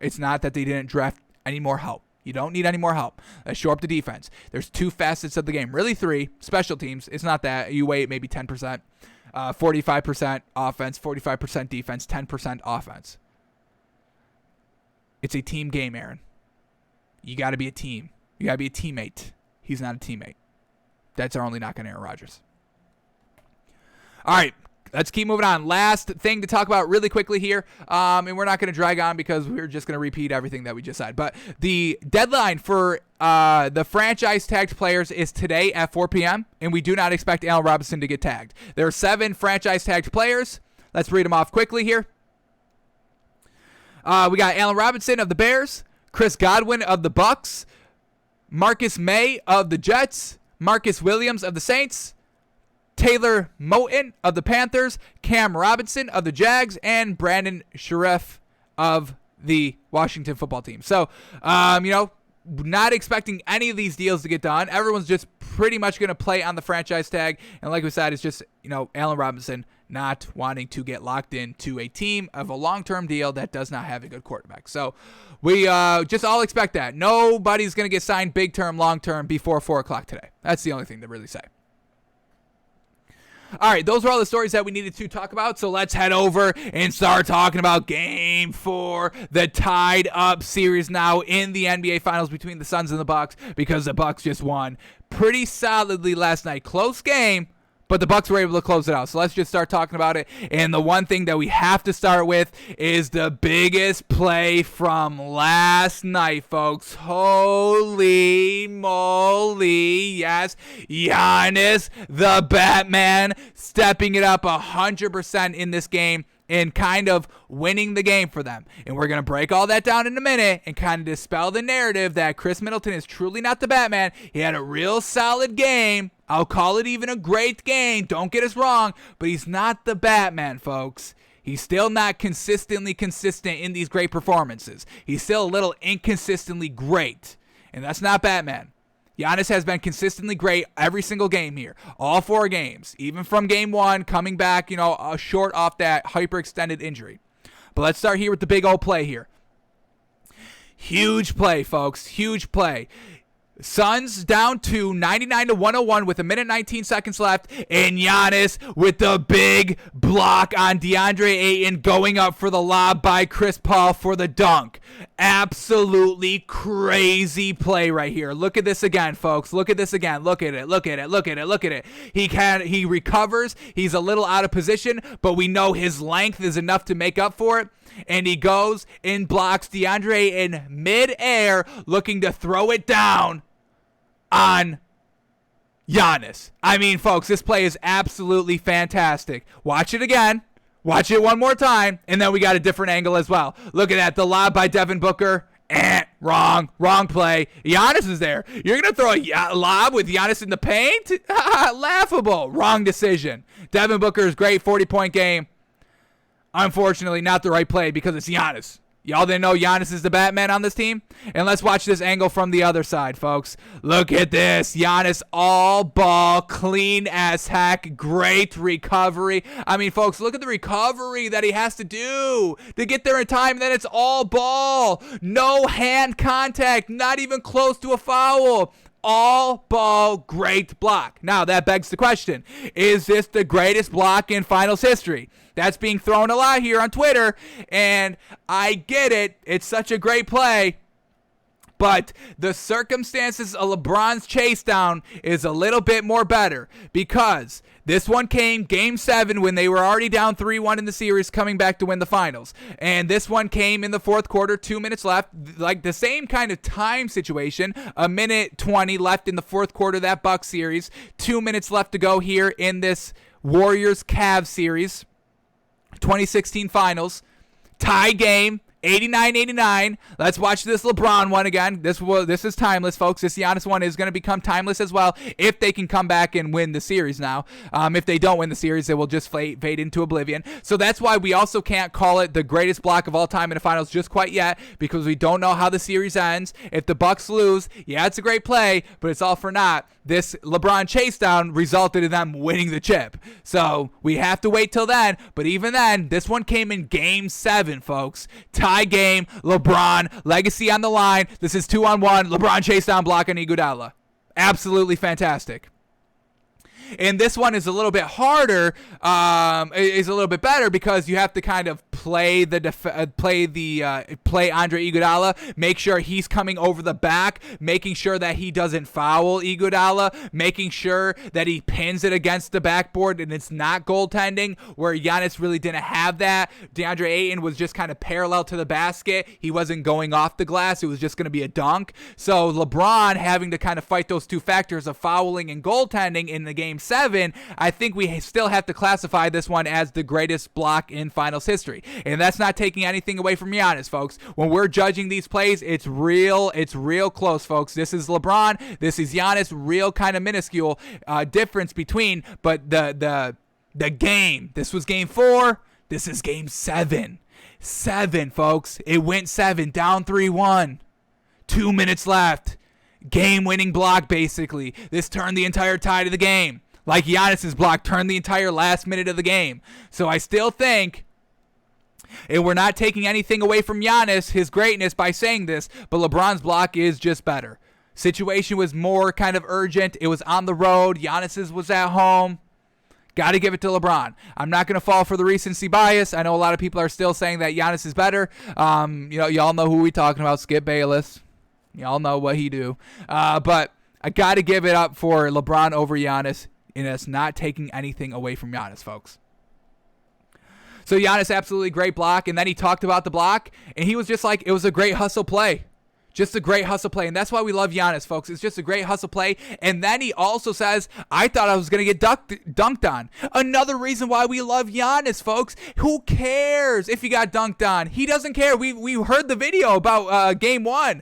It's not that they didn't draft any more help. You don't need any more help. Let's shore up the defense. There's two facets of the game. Really three. Special teams. It's not that. You wait maybe 10%. 45% offense, 45% defense, 10% offense. It's a team game, Aaron. You got to be a team. You got to be a teammate. He's not a teammate. That's our only knock on Aaron Rodgers. All right. Let's keep moving on. Last thing to talk about really quickly here, and we're not going to drag on because we're just going to repeat everything that we just said. But the deadline for the franchise tagged players is today at 4 p.m., and we do not expect Allen Robinson to get tagged. There are 7 franchise tagged players. Let's read them off quickly here. We got Allen Robinson of the Bears, Chris Godwin of the Bucks, Marcus May of the Jets, Marcus Williams of the Saints, Taylor Moton of the Panthers, Cam Robinson of the Jags, and Brandon Sheriff of the Washington football team. So, not expecting any of these deals to get done. Everyone's just pretty much going to play on the franchise tag. And like we said, it's just, Allen Robinson not wanting to get locked into a team of a long-term deal that does not have a good quarterback. So we just all expect that. Nobody's going to get signed big-term, long-term before 4 o'clock today. That's the only thing to really say. All right, those are all the stories that we needed to talk about, so let's head over and start talking about Game 4, the tied-up series now in the NBA Finals between the Suns and the Bucks, because the Bucks just won pretty solidly last night. Close game, but the Bucks were able to close it out. So let's just start talking about it. And the one thing that we have to start with is the biggest play from last night, folks. Holy moly. Yes, Giannis, the Batman, stepping it up 100% in this game and kind of winning the game for them. And we're going to break all that down in a minute and kind of dispel the narrative that Chris Middleton is truly not the Batman. He had a real solid game. I'll call it even a great game. Don't get us wrong, but he's not the Batman, folks. He's still not consistently consistent in these great performances. He's still a little inconsistently great, and that's not Batman. Giannis has been consistently great every single game here. All 4 games, even from game 1, coming back, short off that hyperextended injury. But let's start here with the big old play here. Huge play, folks. Huge play. Suns down to 99-101 with 1:19 seconds left, and Giannis with the big block on DeAndre Ayton going up for the lob by Chris Paul for the dunk. Absolutely crazy play right here. Look at this again, folks. Look at this again. Look at it. Look at it. Look at it. Look at it. He recovers. He's a little out of position, but we know his length is enough to make up for it. And he goes and blocks DeAndre in mid-air, looking to throw it down on Giannis. I mean, folks, this play is absolutely fantastic. Watch it again. Watch it one more time, and then we got a different angle as well. Look at that. The lob by Devin Booker. Wrong play. Giannis is there. You're going to throw a lob with Giannis in the paint? Laughable. Wrong decision. Devin Booker's great 40-point game. Unfortunately, not the right play because it's Giannis. Y'all didn't know Giannis is the Batman on this team? And let's watch this angle from the other side, folks. Look at this. Giannis all ball, clean as heck. Great recovery. I mean, folks, look at the recovery that he has to do to get there in time. And then it's all ball. No hand contact. Not even close to a foul. All ball, great block. Now, that begs the question, is this the greatest block in finals history? That's being thrown a lot here on Twitter, and I get it. It's such a great play. But the circumstances of LeBron's chase down is a little bit more better because this one came game 7 when they were already down 3-1 in the series, coming back to win the finals. And this one came in the fourth quarter, 2 minutes left, like the same kind of time situation, a minute 20 left in the fourth quarter of that Bucks series, 2 minutes left to go here in this Warriors-Cavs series, 2016 finals, tie game. 89-89. Let's watch this LeBron one again. This is timeless, folks. This Giannis one is going to become timeless as well if they can come back and win the series now. If they don't win the series, it will just fade into oblivion. So that's why we also can't call it the greatest block of all time in the finals just quite yet, because we don't know how the series ends. If the Bucks lose, yeah, it's a great play, but it's all for naught. This LeBron chase down resulted in them winning the chip. So we have to wait till then. But even then, this one came in game 7, folks. Tie game, LeBron, legacy on the line. This is 2-on-1. LeBron chase down block on Iguodala. Absolutely fantastic. And this one is a little bit harder, is a little bit better because you have to kind of play Andre Iguodala, make sure he's coming over the back, making sure that he doesn't foul Iguodala, making sure that he pins it against the backboard and it's not goaltending, where Giannis really didn't have that. DeAndre Ayton was just kind of parallel to the basket. He wasn't going off the glass. It was just going to be a dunk. So LeBron having to kind of fight those two factors of fouling and goaltending in the game 7, I think we still have to classify this one as the greatest block in finals history. And that's not taking anything away from Giannis, folks. When we're judging these plays, it's real close, folks. This is LeBron, this is Giannis, real kind of minuscule difference between, but the game, this was game 4, this is game 7. 7, folks. It went 7, down 3-1. 2 minutes left. Game-winning block, basically. This turned the entire tide of the game. Like Giannis's block turned the entire last minute of the game. So I still think, and we're not taking anything away from Giannis, his greatness, by saying this, but LeBron's block is just better. Situation was more kind of urgent. It was on the road. Giannis's was at home. Got to give it to LeBron. I'm not going to fall for the recency bias. I know a lot of people are still saying that Giannis is better. Y'all know who we talking about, Skip Bayless. Y'all know what he do. But I got to give it up for LeBron over Giannis, and it's not taking anything away from Giannis, folks. So Giannis, absolutely great block, and then he talked about the block, and he was just like, it was a great hustle play. Just a great hustle play, and that's why we love Giannis, folks. It's just a great hustle play, and then he also says, I thought I was going to get dunked on. Another reason why we love Giannis, folks. Who cares if he got dunked on? He doesn't care. We heard the video about game 1.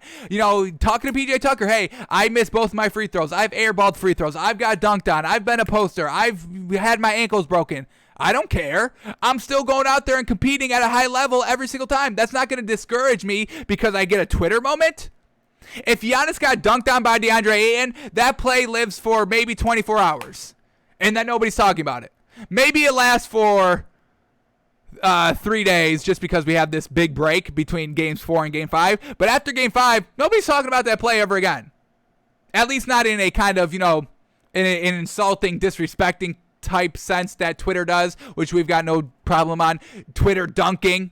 Talking to PJ Tucker, hey, I missed both my free throws. I've airballed free throws. I've got dunked on. I've been a poster. I've had my ankles broken. I don't care. I'm still going out there and competing at a high level every single time. That's not going to discourage me because I get a Twitter moment. If Giannis got dunked on by DeAndre Ayton, that play lives for maybe 24 hours. And then nobody's talking about it. Maybe it lasts for 3 days just because we have this big break between games 4 and game 5. But after game 5, nobody's talking about that play ever again. At least not in a kind of, an insulting, disrespecting type sense that Twitter does, which we've got no problem on. Twitter dunking.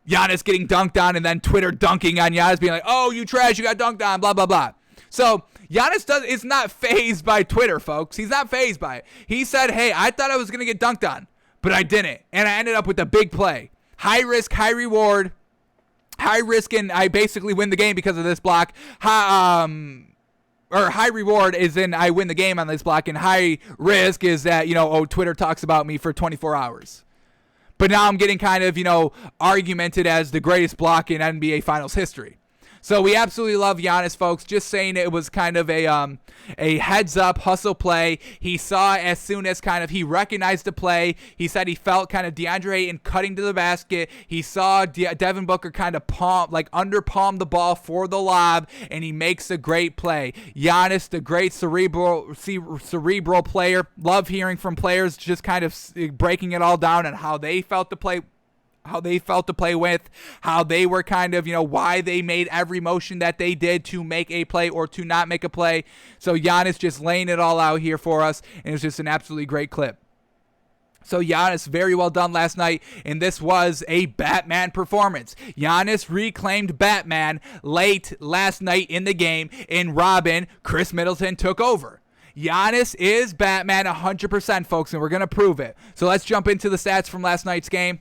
Giannis getting dunked on and then Twitter dunking on Giannis, being like, oh, you trash, you got dunked on, blah, blah, blah. So Giannis is not fazed by Twitter, folks. He's not fazed by it. He said, hey, I thought I was going to get dunked on, but I didn't. And I ended up with a big play. High risk, high reward. High risk, and I basically win the game because of this block. High reward is in I win the game on this block, and high risk is that, Twitter talks about me for 24 hours. But now I'm getting kind of, argumented as the greatest block in NBA Finals history. So we absolutely love Giannis, folks. Just saying it was kind of a heads-up hustle play. He saw as soon as kind of he recognized the play. He said he felt kind of DeAndre Ayton cutting to the basket. He saw Devin Booker kind of under-palm the ball for the lob, and he makes a great play. Giannis, the great cerebral player. Love hearing from players just kind of breaking it all down and how they felt to play with, how they were kind of, why they made every motion that they did to make a play or to not make a play. So Giannis just laying it all out here for us, and it's just an absolutely great clip. So Giannis, very well done last night, and this was a Batman performance. Giannis reclaimed Batman late last night in the game, and Robin, Chris Middleton, took over. Giannis is Batman 100%, folks, and we're going to prove it. So let's jump into the stats from last night's game.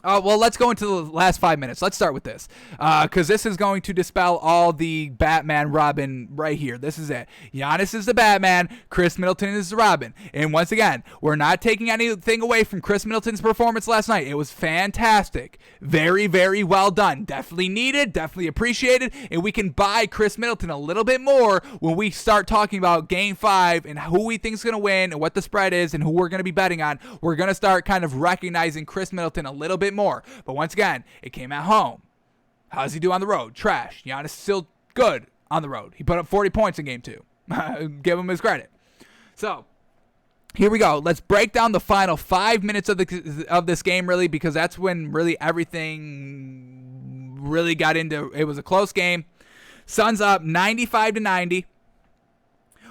Well, let's go into the last 5 minutes. Let's start with this, because this is going to dispel all the Batman Robin right here. This is it. Giannis is the Batman. Chris Middleton is the Robin. And once again, we're not taking anything away from Chris Middleton's performance last night. It was fantastic. Very, very well done. Definitely needed, definitely appreciated, and we can buy Chris Middleton a little bit more when we start talking about Game 5 and who we think is going to win and what the spread is and who we're going to be betting on. We're going to start kind of recognizing Chris Middleton a little bit more. But once again, it came at home. How does he do on the road? Trash. Giannis is still good on the road. He put up 40 points in Game 2. Give him his credit. So, here we go. Let's break down the final 5 minutes of this game, really, because that's when really everything really got into. It was a close game. Suns up 95-90.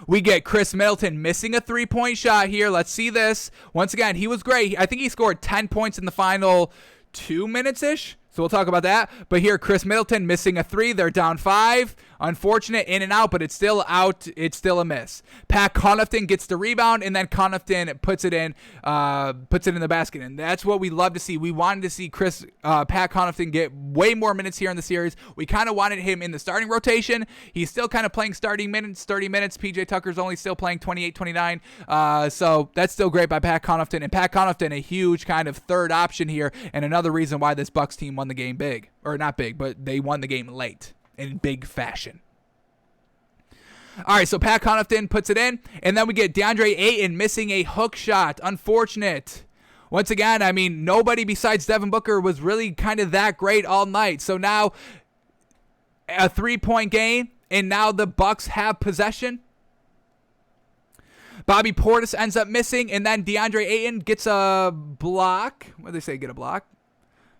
We get Chris Middleton missing a three-point shot here. Let's see this. Once again, he was great. I think he scored 10 points in the final 2 minutes-ish. So we'll talk about that. But here, Chris Middleton missing a three. They're down 5. Unfortunate in and out, but it's still out. It's still a miss. Pat Connaughton gets the rebound, and then Connaughton puts it in the basket. And that's what we love to see. We wanted to see Pat Connaughton get way more minutes here in the series. We kind of wanted him in the starting rotation. He's still kind of playing starting minutes, 30 minutes. PJ Tucker's only still playing 28, 29. So that's still great by Pat Connaughton. And Pat Connaughton, a huge kind of third option here, and another reason why this Bucks team won the game big. Or not big, but they won the game late in big fashion. All right, so Pat Connaughton puts it in, and then we get DeAndre Ayton missing a hook shot. Unfortunate. Once again, I mean, nobody besides Devin Booker was really kind of that great all night. So now a 3-point game, and now the Bucks have possession. Bobby Portis ends up missing, and then DeAndre Ayton gets a block. What did they say, get a block?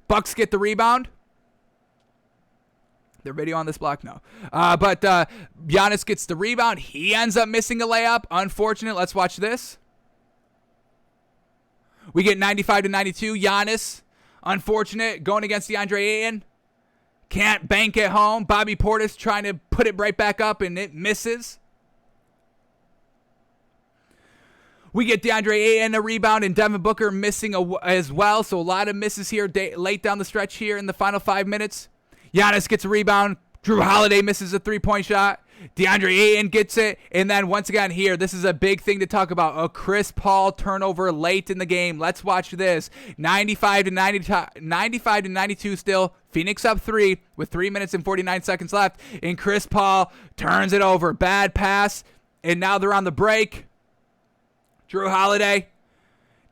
Bucks get the rebound. Their video on this block? No. But Giannis gets the rebound. He ends up missing a layup. Unfortunate. Let's watch this. We get 95-92. Giannis, unfortunate, going against DeAndre Ayton. Can't bank it home. Bobby Portis trying to put it right back up, and it misses. We get DeAndre Ayton a rebound, and Devin Booker missing as well. So a lot of misses here late down the stretch here in the final 5 minutes. Giannis gets a rebound. Drew Holiday misses a 3-point shot. DeAndre Ayton gets it. And then once again here, this is a big thing to talk about. A Chris Paul turnover late in the game. Let's watch this. 95-92 still. Phoenix up 3 with 3 minutes and 49 seconds left. And Chris Paul turns it over. Bad pass. And now they're on the break. Drew Holiday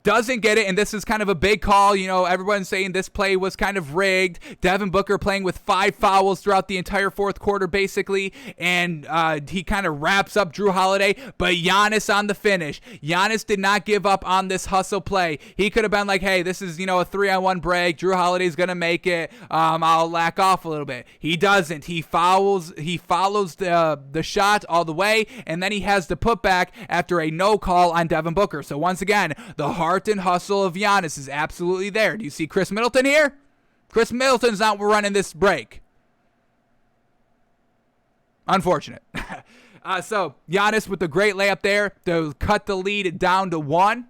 doesn't get it, and this is kind of a big call. Everyone's saying this play was kind of rigged. Devin Booker playing with 5 fouls throughout the entire fourth quarter, basically, and he kind of wraps up Drew Holiday, but Giannis on the finish. Giannis did not give up on this hustle play. He could have been like, hey, this is, a 3-on-1 break. Drew Holiday's going to make it. I'll lack off a little bit. He doesn't. He follows the shot all the way, and then he has the putback after a no call on Devin Booker. So once again, the heart and hustle of Giannis is absolutely there. Do you see Chris Middleton here? Chris Middleton's not running this break. Unfortunate. So Giannis with the great layup there to cut the lead down to 1.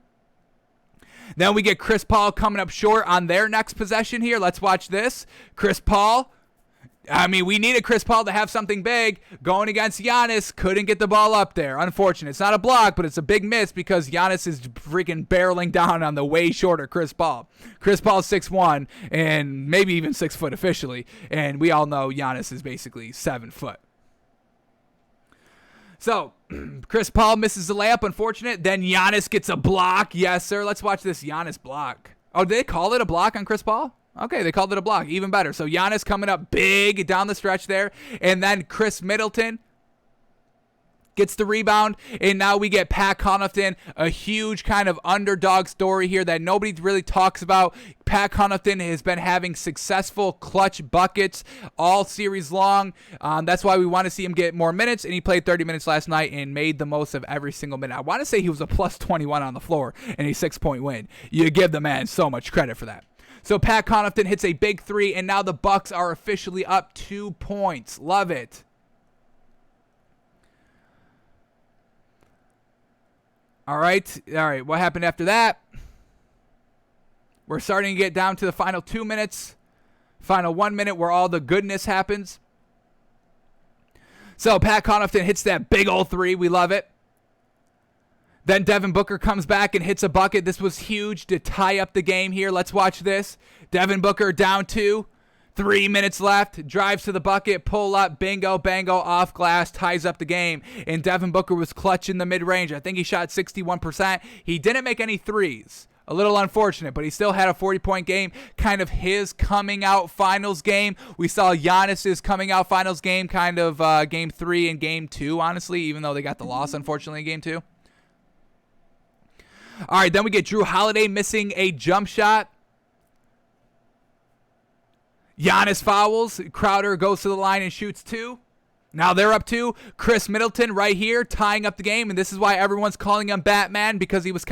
Then we get Chris Paul coming up short on their next possession here. Let's watch this. Chris Paul I mean, we needed Chris Paul to have something big. Going against Giannis, couldn't get the ball up there. Unfortunate. It's not a block, but it's a big miss because Giannis is freaking barreling down on the way shorter Chris Paul. Chris Paul's 6'1", and maybe even 6 foot officially, and we all know Giannis is basically 7 foot. So, Chris Paul misses the layup, unfortunate. Then Giannis gets a block. Yes, sir. Let's watch this Giannis block. Oh, did they call it a block on Chris Paul? Okay, they called it a block. Even better. So Giannis coming up big down the stretch there. And then Chris Middleton gets the rebound. And now we get Pat Connaughton, a huge kind of underdog story here that nobody really talks about. Pat Connaughton has been having successful clutch buckets all series long. That's why we want to see him get more minutes. And he played 30 minutes last night and made the most of every single minute. I want to say he was a plus 21 on the floor in a 6-point win. You give the man so much credit for that. So Pat Connaughton hits a big 3, and now the Bucks are officially up 2 points. Love it. All right. What happened after that? We're starting to get down to the final 2 minutes. Final 1 minute where all the goodness happens. So Pat Connaughton hits that big old 3. We love it. Then Devin Booker comes back and hits a bucket. This was huge to tie up the game here. Let's watch this. Devin Booker down 2. 3 minutes left. Drives to the bucket. Pull up. Bingo, bango. Off glass. Ties up the game. And Devin Booker was clutch in the mid-range. I think he shot 61%. He didn't make any threes. A little unfortunate, but he still had a 40-point game. Kind of his coming-out finals game. We saw Giannis's coming-out finals game, kind of game 3 and game 2, honestly, even though they got the loss, unfortunately, in game 2. All right, then we get Drew Holiday missing a jump shot. Giannis fouls. Crowder goes to the line and shoots 2. Now they're up 2. Chris Middleton right here tying up the game, and this is why everyone's calling him Batman, because he was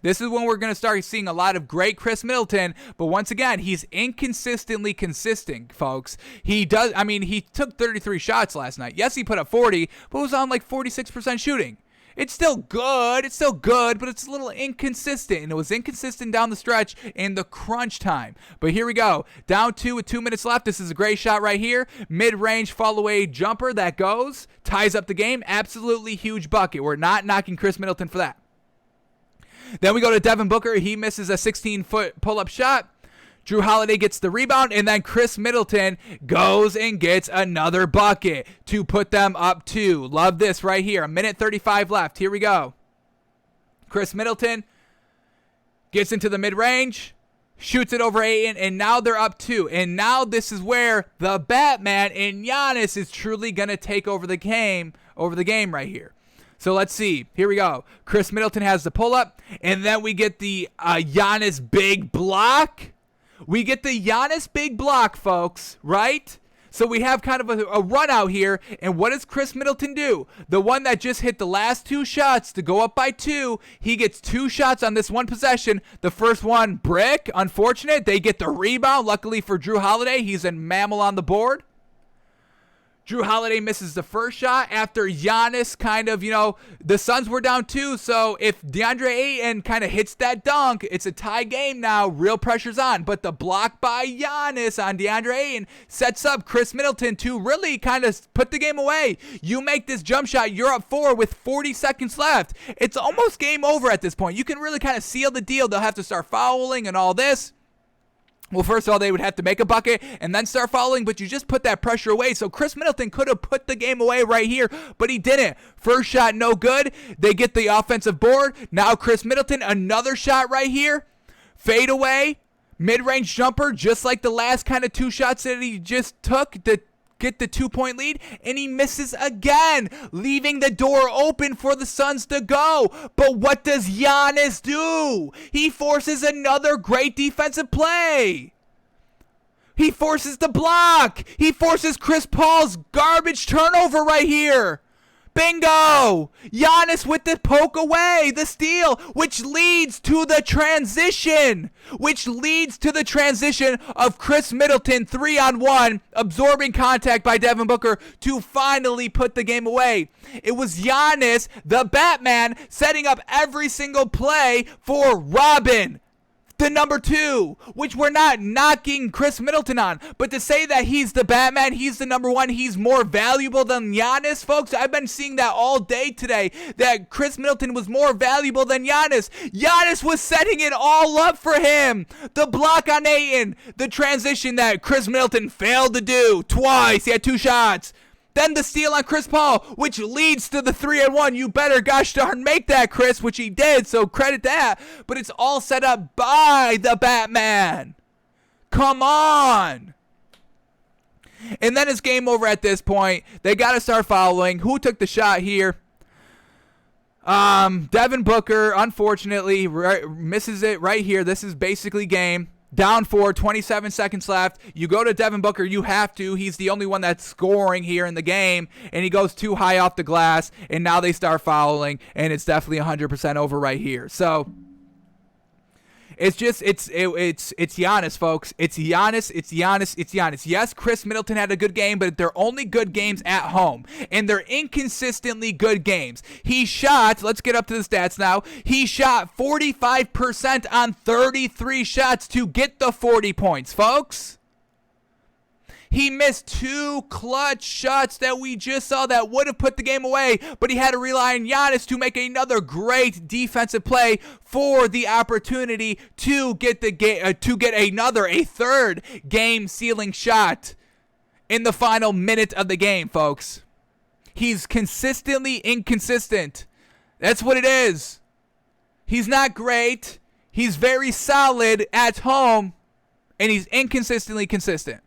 this is when we're going to start seeing a lot of great Chris Middleton, but once again, he's inconsistently consistent, folks. He took 33 shots last night. Yes, he put up 40, but it was on like 46% shooting. It's still good, but it's a little inconsistent, and it was inconsistent down the stretch in the crunch time. But here we go. Down 2 with 2 minutes left. This is a great shot right here. Mid-range fall-away jumper that goes. Ties up the game. Absolutely huge bucket. We're not knocking Chris Middleton for that. Then we go to Devin Booker. He misses a 16-foot pull-up shot. Drew Holiday gets the rebound, and then Chris Middleton goes and gets another bucket to put them up 2. Love this right here. 1:35 left. Here we go. Chris Middleton gets into the mid-range, shoots it over Ayton, and now they're up 2. And now this is where the Batman and Giannis is truly going to take over the game right here. So let's see. Here we go. Chris Middleton has the pull-up, and then we get the Giannis big block. We get the Giannis big block, folks, right? So we have kind of a run out here, and what does Chris Middleton do? The one that just hit the last 2 shots to go up by 2, he gets 2 shots on this one possession. The first one, brick, unfortunate. They get the rebound. Luckily for Drew Holiday, he's a mammal on the board. Drew Holiday misses the first shot after Giannis the Suns were down 2. So if DeAndre Ayton kind of hits that dunk, it's a tie game now. Real pressure's on. But the block by Giannis on DeAndre Ayton sets up Chris Middleton to really kind of put the game away. You make this jump shot, you're up 4 with 40 seconds left. It's almost game over at this point. You can really kind of seal the deal. They'll have to start fouling and all this. Well, first of all, they would have to make a bucket and then start fouling, but you just put that pressure away. So Chris Middleton could have put the game away right here, but he didn't. First shot, no good. They get the offensive board. Now Chris Middleton, another shot right here. Fade away. Mid-range jumper, just like the last kind of 2 shots that he just took to get the 2-point lead, and he misses again, leaving the door open for the Suns to go. But what does Giannis do? He forces another great defensive play. He forces the block. He forces Chris Paul's garbage turnover right here. Bingo! Giannis with the poke away, the steal, which leads to the transition of Chris Middleton 3-on-1, absorbing contact by Devin Booker to finally put the game away. It was Giannis, the Batman, setting up every single play for Robin. the number 2, which we're not knocking Chris Middleton on, but to say that he's the Batman, he's the number 1, he's more valuable than Giannis, folks, I've been seeing that all day today, that Chris Middleton was more valuable than Giannis. Giannis was setting it all up for him. The block on Ayton, the transition that Chris Middleton failed to do twice. He had 2 shots. Then the steal on Chris Paul, which leads to the 3-and-1. You better gosh darn make that, Chris, which he did, so credit that. But it's all set up by the Batman. Come on. And then it's game over at this point. They got to start following. Who took the shot here? Devin Booker, unfortunately, misses it right here. This is basically game. Down 4, 27 seconds left. You go to Devin Booker. You have to. He's the only one that's scoring here in the game. And he goes too high off the glass. And now they start fouling. And it's definitely 100% over right here. So it's Giannis, folks. It's Giannis. Yes, Chris Middleton had a good game, but they're only good games at home. And they're inconsistently good games. He shot, let's get up to the stats now. He shot 45% on 33 shots to get the 40 points, folks. He missed 2 clutch shots that we just saw that would have put the game away, but he had to rely on Giannis to make another great defensive play for the opportunity to get a third game-sealing shot in the final minute of the game, folks. He's consistently inconsistent. That's what it is. He's not great. He's very solid at home, and he's inconsistently consistent.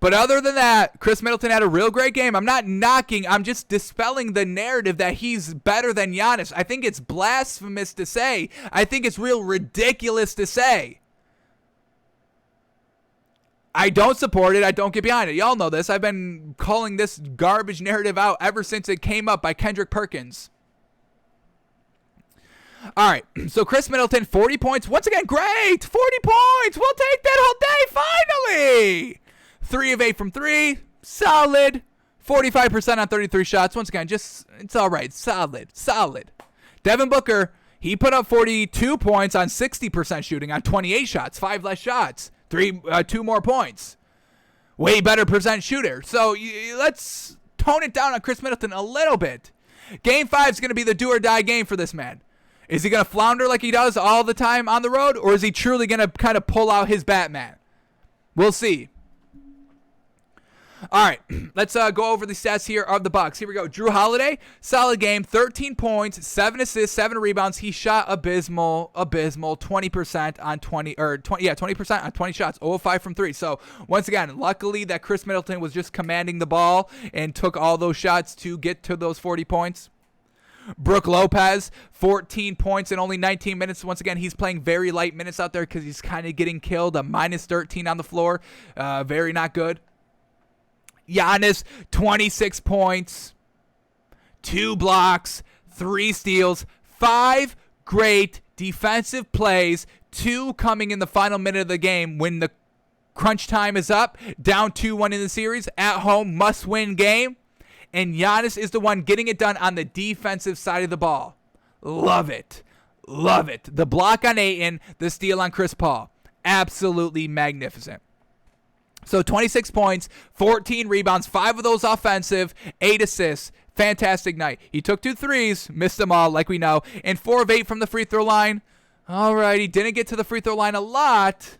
But other than that, Chris Middleton had a real great game. I'm not knocking. I'm just dispelling the narrative that he's better than Giannis. I think it's blasphemous to say. I think it's real ridiculous to say. I don't support it. I don't get behind it. Y'all know this. I've been calling this garbage narrative out ever since it came up by Kendrick Perkins. All right, so Chris Middleton, 40 points. Once again, great. 40 points. We'll take that whole day, finally. 3 of 8 from 3, solid. 45% on 33 shots. Once again, it's all right. Solid. Devin Booker, he put up 42 points on 60% shooting on 28 shots, 5 less shots, 2 more points. Way better percent shooter. So let's tone it down on Chris Middleton a little bit. Game 5 is going to be the do or die game for this man. Is he going to flounder like he does all the time on the road, or is he truly going to kind of pull out his Batman? We'll see. All right, let's go over the stats here of the Bucks. Here we go. Drew Holiday, solid game, 13 points, 7 assists, 7 rebounds. He shot abysmal, 20% on 20% on 20 shots, 0 of 5 from 3. So once again, luckily that Chris Middleton was just commanding the ball and took all those shots to get to those 40 points. Brook Lopez, 14 points in only 19 minutes. Once again, he's playing very light minutes out there because he's kind of getting killed. A minus 13 on the floor, very not good. Giannis, 26 points, 2 blocks, 3 steals, 5 great defensive plays, 2 coming in the final minute of the game when the crunch time is up, down 2-1 in the series, at home, must-win game, and Giannis is the one getting it done on the defensive side of the ball. Love it. The block on Ayton, the steal on Chris Paul. Absolutely magnificent. So 26 points, 14 rebounds, 5 of those offensive, 8 assists. Fantastic night. He took 2 threes, missed them all like we know, and 4 of 8 from the free throw line. All right, he didn't get to the free throw line a lot,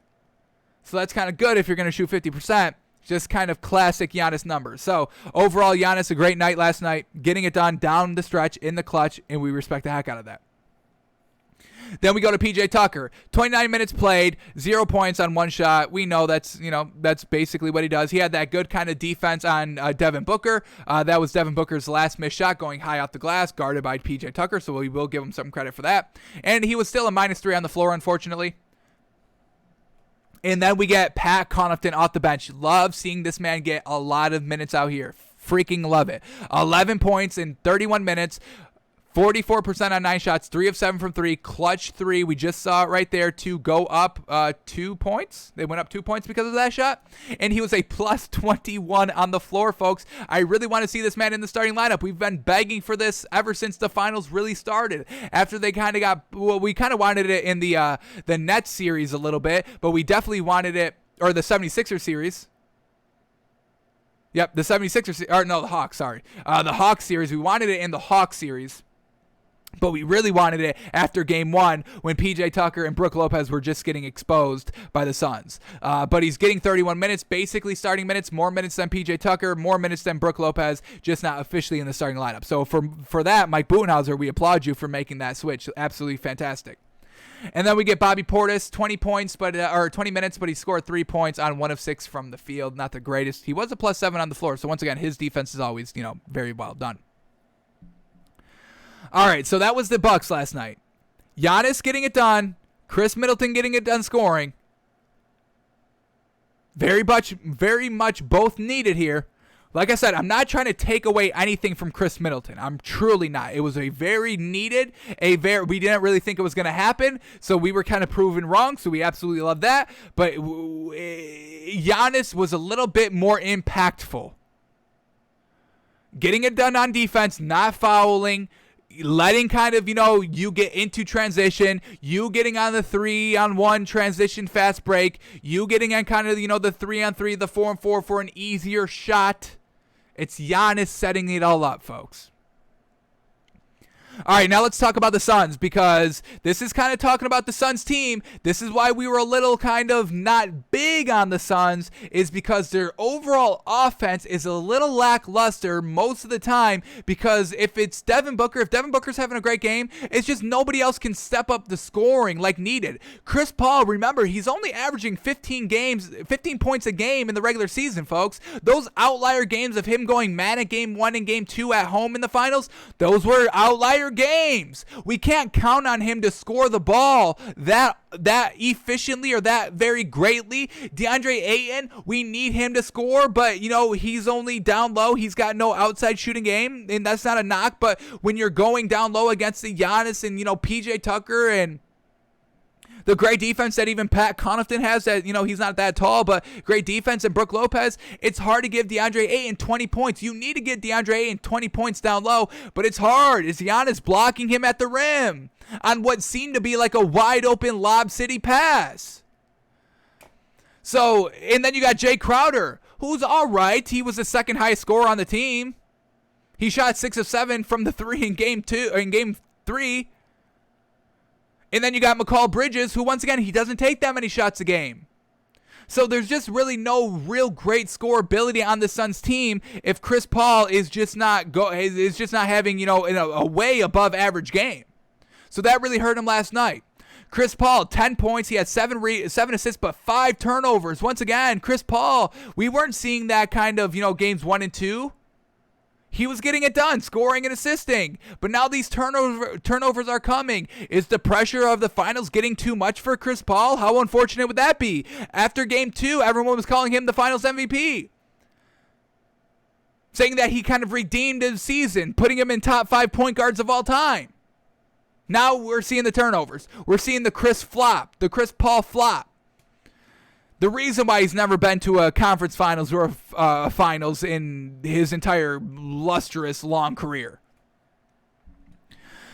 so that's kind of good if you're going to shoot 50%. Just kind of classic Giannis numbers. So overall, Giannis, a great night last night, getting it done down the stretch in the clutch, and we respect the heck out of that. Then we go to PJ Tucker. 29 minutes played, 0 points on 1 shot. We know that's basically what he does. He had that good kind of defense on Devin Booker. That was Devin Booker's last missed shot going high off the glass, guarded by PJ Tucker, so we will give him some credit for that. And he was still a minus 3 on the floor, unfortunately. And then we get Pat Connaughton off the bench. Love seeing this man get a lot of minutes out here. Freaking love it. 11 points in 31 minutes. 44% on 9 shots, 3 of 7 from 3, clutch 3. We just saw it right there to go up 2 points. They went up 2 points because of that shot. And he was a plus 21 on the floor, folks. I really want to see this man in the starting lineup. We've been begging for this ever since the finals really started. After they kind of got, well, we kind of wanted it in the Nets series a little bit, but we definitely wanted it, or the 76ers series. Yep, the 76ers, or no, the Hawks, sorry. The Hawks series, we wanted it in the Hawks series. But we really wanted it after game 1 when PJ Tucker and Brook Lopez were just getting exposed by the Suns. But he's getting 31 minutes, basically starting minutes, more minutes than PJ Tucker, more minutes than Brook Lopez, just not officially in the starting lineup. So for that, Mike Budenholzer, we applaud you for making that switch. Absolutely fantastic. And then we get Bobby Portis, 20 minutes, but he scored 3 points on 1 of 6 from the field. Not the greatest. He was a plus 7 on the floor. So once again, his defense is always, very well done. All right, so that was the Bucks last night. Giannis getting it done. Chris Middleton getting it done scoring. Very much both needed here. Like I said, I'm not trying to take away anything from Chris Middleton. I'm truly not. It was a very needed, we didn't really think it was going to happen, so we were kind of proven wrong, so we absolutely love that. But Giannis was a little bit more impactful. Getting it done on defense, not fouling, letting kind of, you get into transition, you getting on the 3-on-1 transition fast break, you getting on kind of, the 3-on-3, the 4-on-4 for an easier shot. It's Giannis setting it all up, folks. All right, now let's talk about the Suns, because this is kind of talking about the Suns team. This is why we were a little kind of not big on the Suns, is because their overall offense is a little lackluster most of the time, because if Devin Booker's having a great game, it's just nobody else can step up the scoring like needed. Chris Paul, remember, he's only averaging 15 points a game in the regular season, folks. Those outlier games of him going mad at game 1 and game 2 at home in the finals, those were outlier games. We can't count on him to score the ball that efficiently or that very greatly. DeAndre Ayton, we need him to score, but he's only down low. He's got no outside shooting game, and that's not a knock, but when you're going down low against the Giannis and PJ Tucker and the great defense that even Pat Connaughton has, that, he's not that tall, but great defense, and Brook Lopez, it's hard to give DeAndre Ayton 20 points. You need to get DeAndre Ayton 20 points down low, but it's hard. Is Giannis blocking him at the rim on what seemed to be like a wide open Lob City pass? So, and then you got Jay Crowder, who's all right. He was the second highest scorer on the team. He shot 6 of 7 from the 3 in game 3. And then you got Mccall Bridges, who, once again, he doesn't take that many shots a game. So there's just really no real great scoreability on the Suns team if Chris Paul is just not having, a way above average game. So that really hurt him last night. Chris Paul, 10 points. He had 7 assists, but 5 turnovers. Once again, Chris Paul, we weren't seeing that kind of, games 1 and 2. He was getting it done, scoring and assisting. But now these turnovers are coming. Is the pressure of the finals getting too much for Chris Paul? How unfortunate would that be? After game 2, everyone was calling him the finals MVP, saying that he kind of redeemed his season, putting him in top 5 point guards of all time. Now we're seeing the turnovers. We're seeing the Chris Paul flop. The reason why he's never been to a conference finals or a finals in his entire lustrous, long career.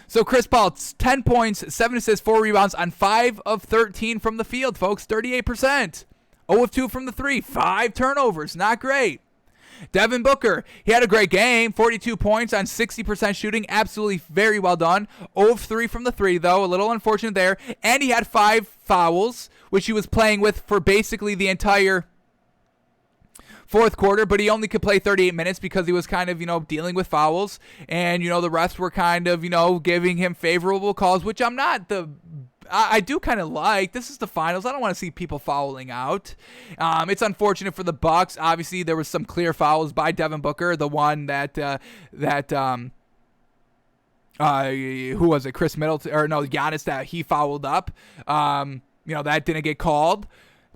So Chris Paul, 10 points, 7 assists, 4 rebounds on 5 of 13 from the field, folks. 38%. 0 of 2 from the 3. 5 turnovers. Not great. Devin Booker, he had a great game. 42 points on 60% shooting. Absolutely very well done. 0 of 3 from the 3, though. A little unfortunate there. And he had 5 fouls, which he was playing with for basically the entire fourth quarter, but he only could play 38 minutes because he was kind of, dealing with fouls. And, the refs were kind of, giving him favorable calls, which I do kind of like. This is the finals. I don't want to see people fouling out. It's unfortunate for the Bucks. Obviously, there was some clear fouls by Devin Booker. The one that who was it? Chris Middleton, or no, Giannis, that he fouled up. That didn't get called.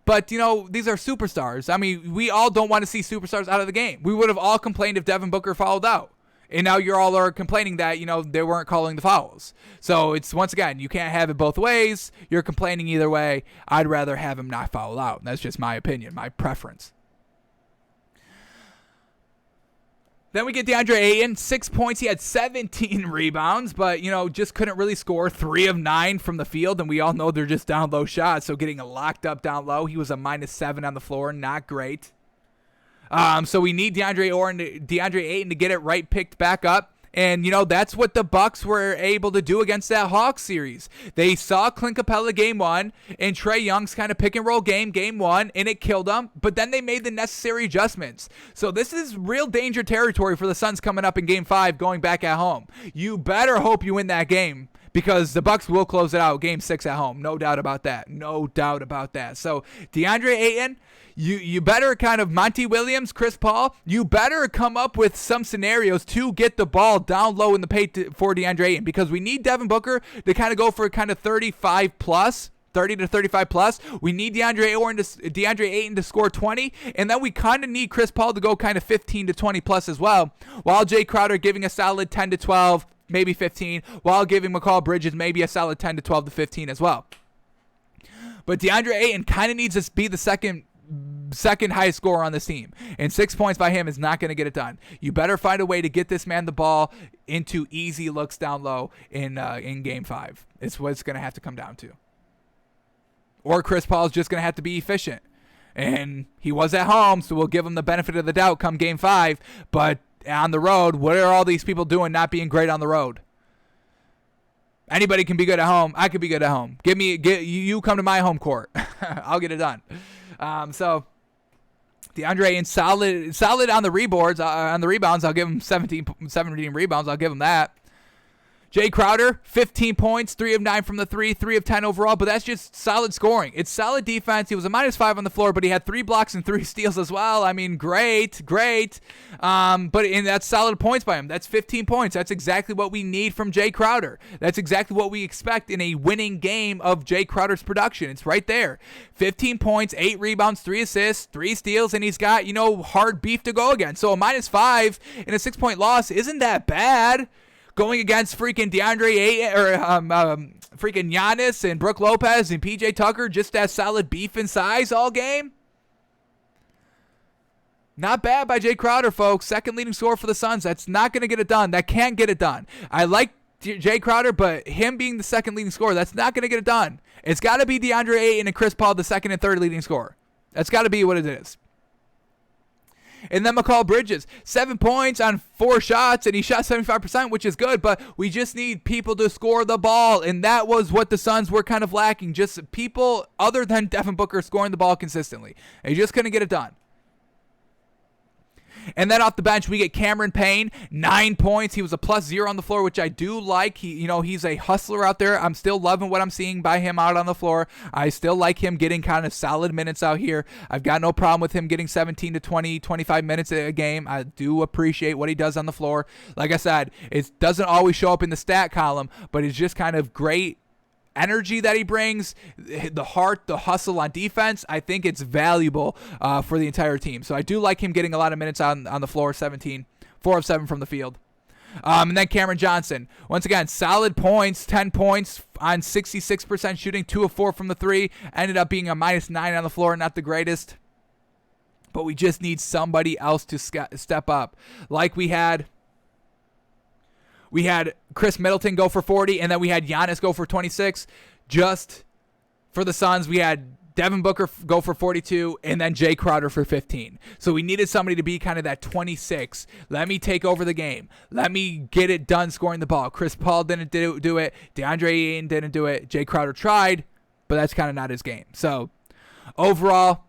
But, these are superstars. I mean, we all don't want to see superstars out of the game. We would have all complained if Devin Booker fouled out. And now you're all are complaining that, they weren't calling the fouls. So it's, once again, you can't have it both ways. You're complaining either way. I'd rather have him not foul out. That's just my opinion, my preference. Then we get DeAndre Ayton, 6 points. He had 17 rebounds, but, just couldn't really score. 3 of 9 from the field, and we all know they're just down low shots, so getting locked up down low. He was a -7 on the floor. Not great. So we need DeAndre Ayton to get it right, picked back up. And, that's what the Bucks were able to do against that Hawks series. They saw Clint Capella game 1 and Trae Young's kind of pick and roll game 1, and it killed them. But then they made the necessary adjustments. So this is real danger territory for the Suns coming up in game 5, going back at home. You better hope you win that game, because the Bucks will close it out game 6 at home. No doubt about that. No doubt about that. So DeAndre Ayton, you better kind of Monty Williams, Chris Paul, you better come up with some scenarios to get the ball down low in the paint for DeAndre Ayton, because we need Devin Booker to kind of go for kind of 35 plus. 30 to 35 plus. We need DeAndre Ayton to score 20, and then we kind of need Chris Paul to go kind of 15 to 20 plus as well, while Jay Crowder giving a solid 10 to 12, maybe 15, while giving Mccall Bridges maybe a solid 10 to 12 to 15 as well. But DeAndre Ayton kind of needs to be the second highest scorer on this team, and 6 points by him is not going to get it done. You better find a way to get this man the ball into easy looks down low in game 5. It's what it's going to have to come down to. Or Chris Paul's just going to have to be efficient. And he was at home, so we'll give him the benefit of the doubt come game 5. But on the road, what are all these people doing not being great on the road? Anybody can be good at home. I could be good at home. You come to my home court. I'll get it done. So DeAndre Ayton solid on the rebounds. I'll give him 17 rebounds. I'll give him that. Jay Crowder, 15 points, 3 of 9 from the 3 of 10 overall, but that's just solid scoring. It's solid defense. He was a -5 on the floor, but he had 3 blocks and 3 steals as well. I mean, great. But that's solid points by him. That's 15 points. That's exactly what we need from Jay Crowder. That's exactly what we expect in a winning game of Jay Crowder's production. It's right there. 15 points, 8 rebounds, 3 assists, 3 steals, and he's got, hard beef to go against. So a -5 in a 6-point loss isn't that bad. Going against freaking DeAndre Ayton or freaking Giannis and Brook Lopez and PJ Tucker, just that solid beef and size all game. Not bad by Jay Crowder, folks. Second leading scorer for the Suns. That's not going to get it done. That can't get it done. I like Jay Crowder, but him being the second leading scorer, that's not going to get it done. It's got to be DeAndre Ayton and Chris Paul, the second and third leading scorer. That's got to be what it is. And then Mccall Bridges, 7 points on 4 shots, and he shot 75%, which is good, but we just need people to score the ball, and that was what the Suns were kind of lacking, just people other than Devin Booker scoring the ball consistently. They just couldn't get it done. And then off the bench, we get Cameron Payne, 9 points. He was a +0 on the floor, which I do like. He's a hustler out there. I'm still loving what I'm seeing by him out on the floor. I still like him getting kind of solid minutes out here. I've got no problem with him getting 17 to 20, 25 minutes a game. I do appreciate what he does on the floor. Like I said, it doesn't always show up in the stat column, but it's just kind of great energy that he brings, the heart, the hustle on defense. I think it's valuable for the entire team. So I do like him getting a lot of minutes on the floor, 17, 4 of 7 from the field. And then Cameron Johnson, once again, solid points, 10 points on 66% shooting, 2 of 4 from the 3, ended up being a -9 on the floor, not the greatest. But we just need somebody else to step up. Like we had Chris Middleton go for 40, and then we had Giannis go for 26. Just for the Suns, we had Devin Booker go for 42, and then Jay Crowder for 15. So we needed somebody to be kind of that 26. Let me take over the game. Let me get it done scoring the ball. Chris Paul didn't do it. DeAndre Ayton didn't do it. Jay Crowder tried, but that's kind of not his game. So overall,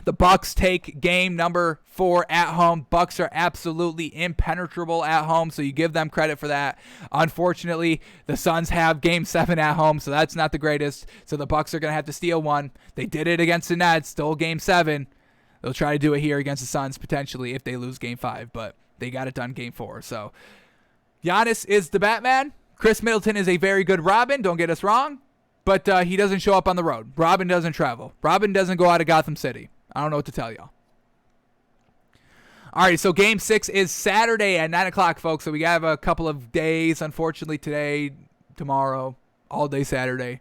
the Bucks take game number 4 at home. Bucks are absolutely impenetrable at home, so you give them credit for that. Unfortunately, the Suns have game 7 at home, so that's not the greatest. So the Bucks are going to have to steal one. They did it against the Nets, stole game 7. They'll try to do it here against the Suns potentially if they lose game 5, but they got it done game 4. So Giannis is the Batman. Chris Middleton is a very good Robin, don't get us wrong, but he doesn't show up on the road. Robin doesn't travel. Robin doesn't go out of Gotham City. I don't know what to tell y'all. All right, so Game 6 is Saturday at 9 o'clock, folks. So we have a couple of days, unfortunately, today, tomorrow, all day Saturday,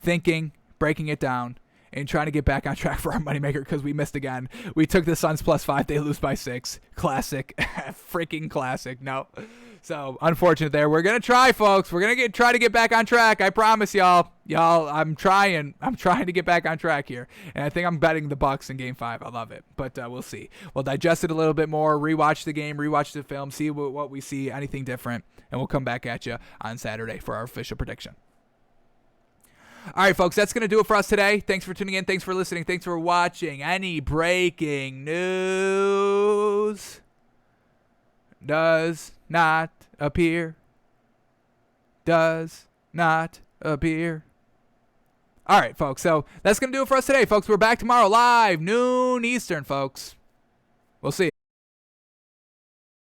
thinking, breaking it down, and trying to get back on track for our moneymaker because we missed again. We took the Suns +5. They lose by 6. Classic. Freaking classic. No. So, unfortunate there. We're going to try, folks. We're going to try to get back on track. I promise y'all. Y'all, I'm trying to get back on track here. And I think I'm betting the Bucks in Game 5. I love it. But we'll see. We'll digest it a little bit more, rewatch the game, rewatch the film, see what we see, anything different. And we'll come back at you on Saturday for our official prediction. All right, folks, that's going to do it for us today. Thanks for tuning in. Thanks for listening. Thanks for watching. Any breaking news does not appear. Does not appear. All right, folks, so that's going to do it for us today, folks. We're back tomorrow live, noon Eastern, folks. We'll see you.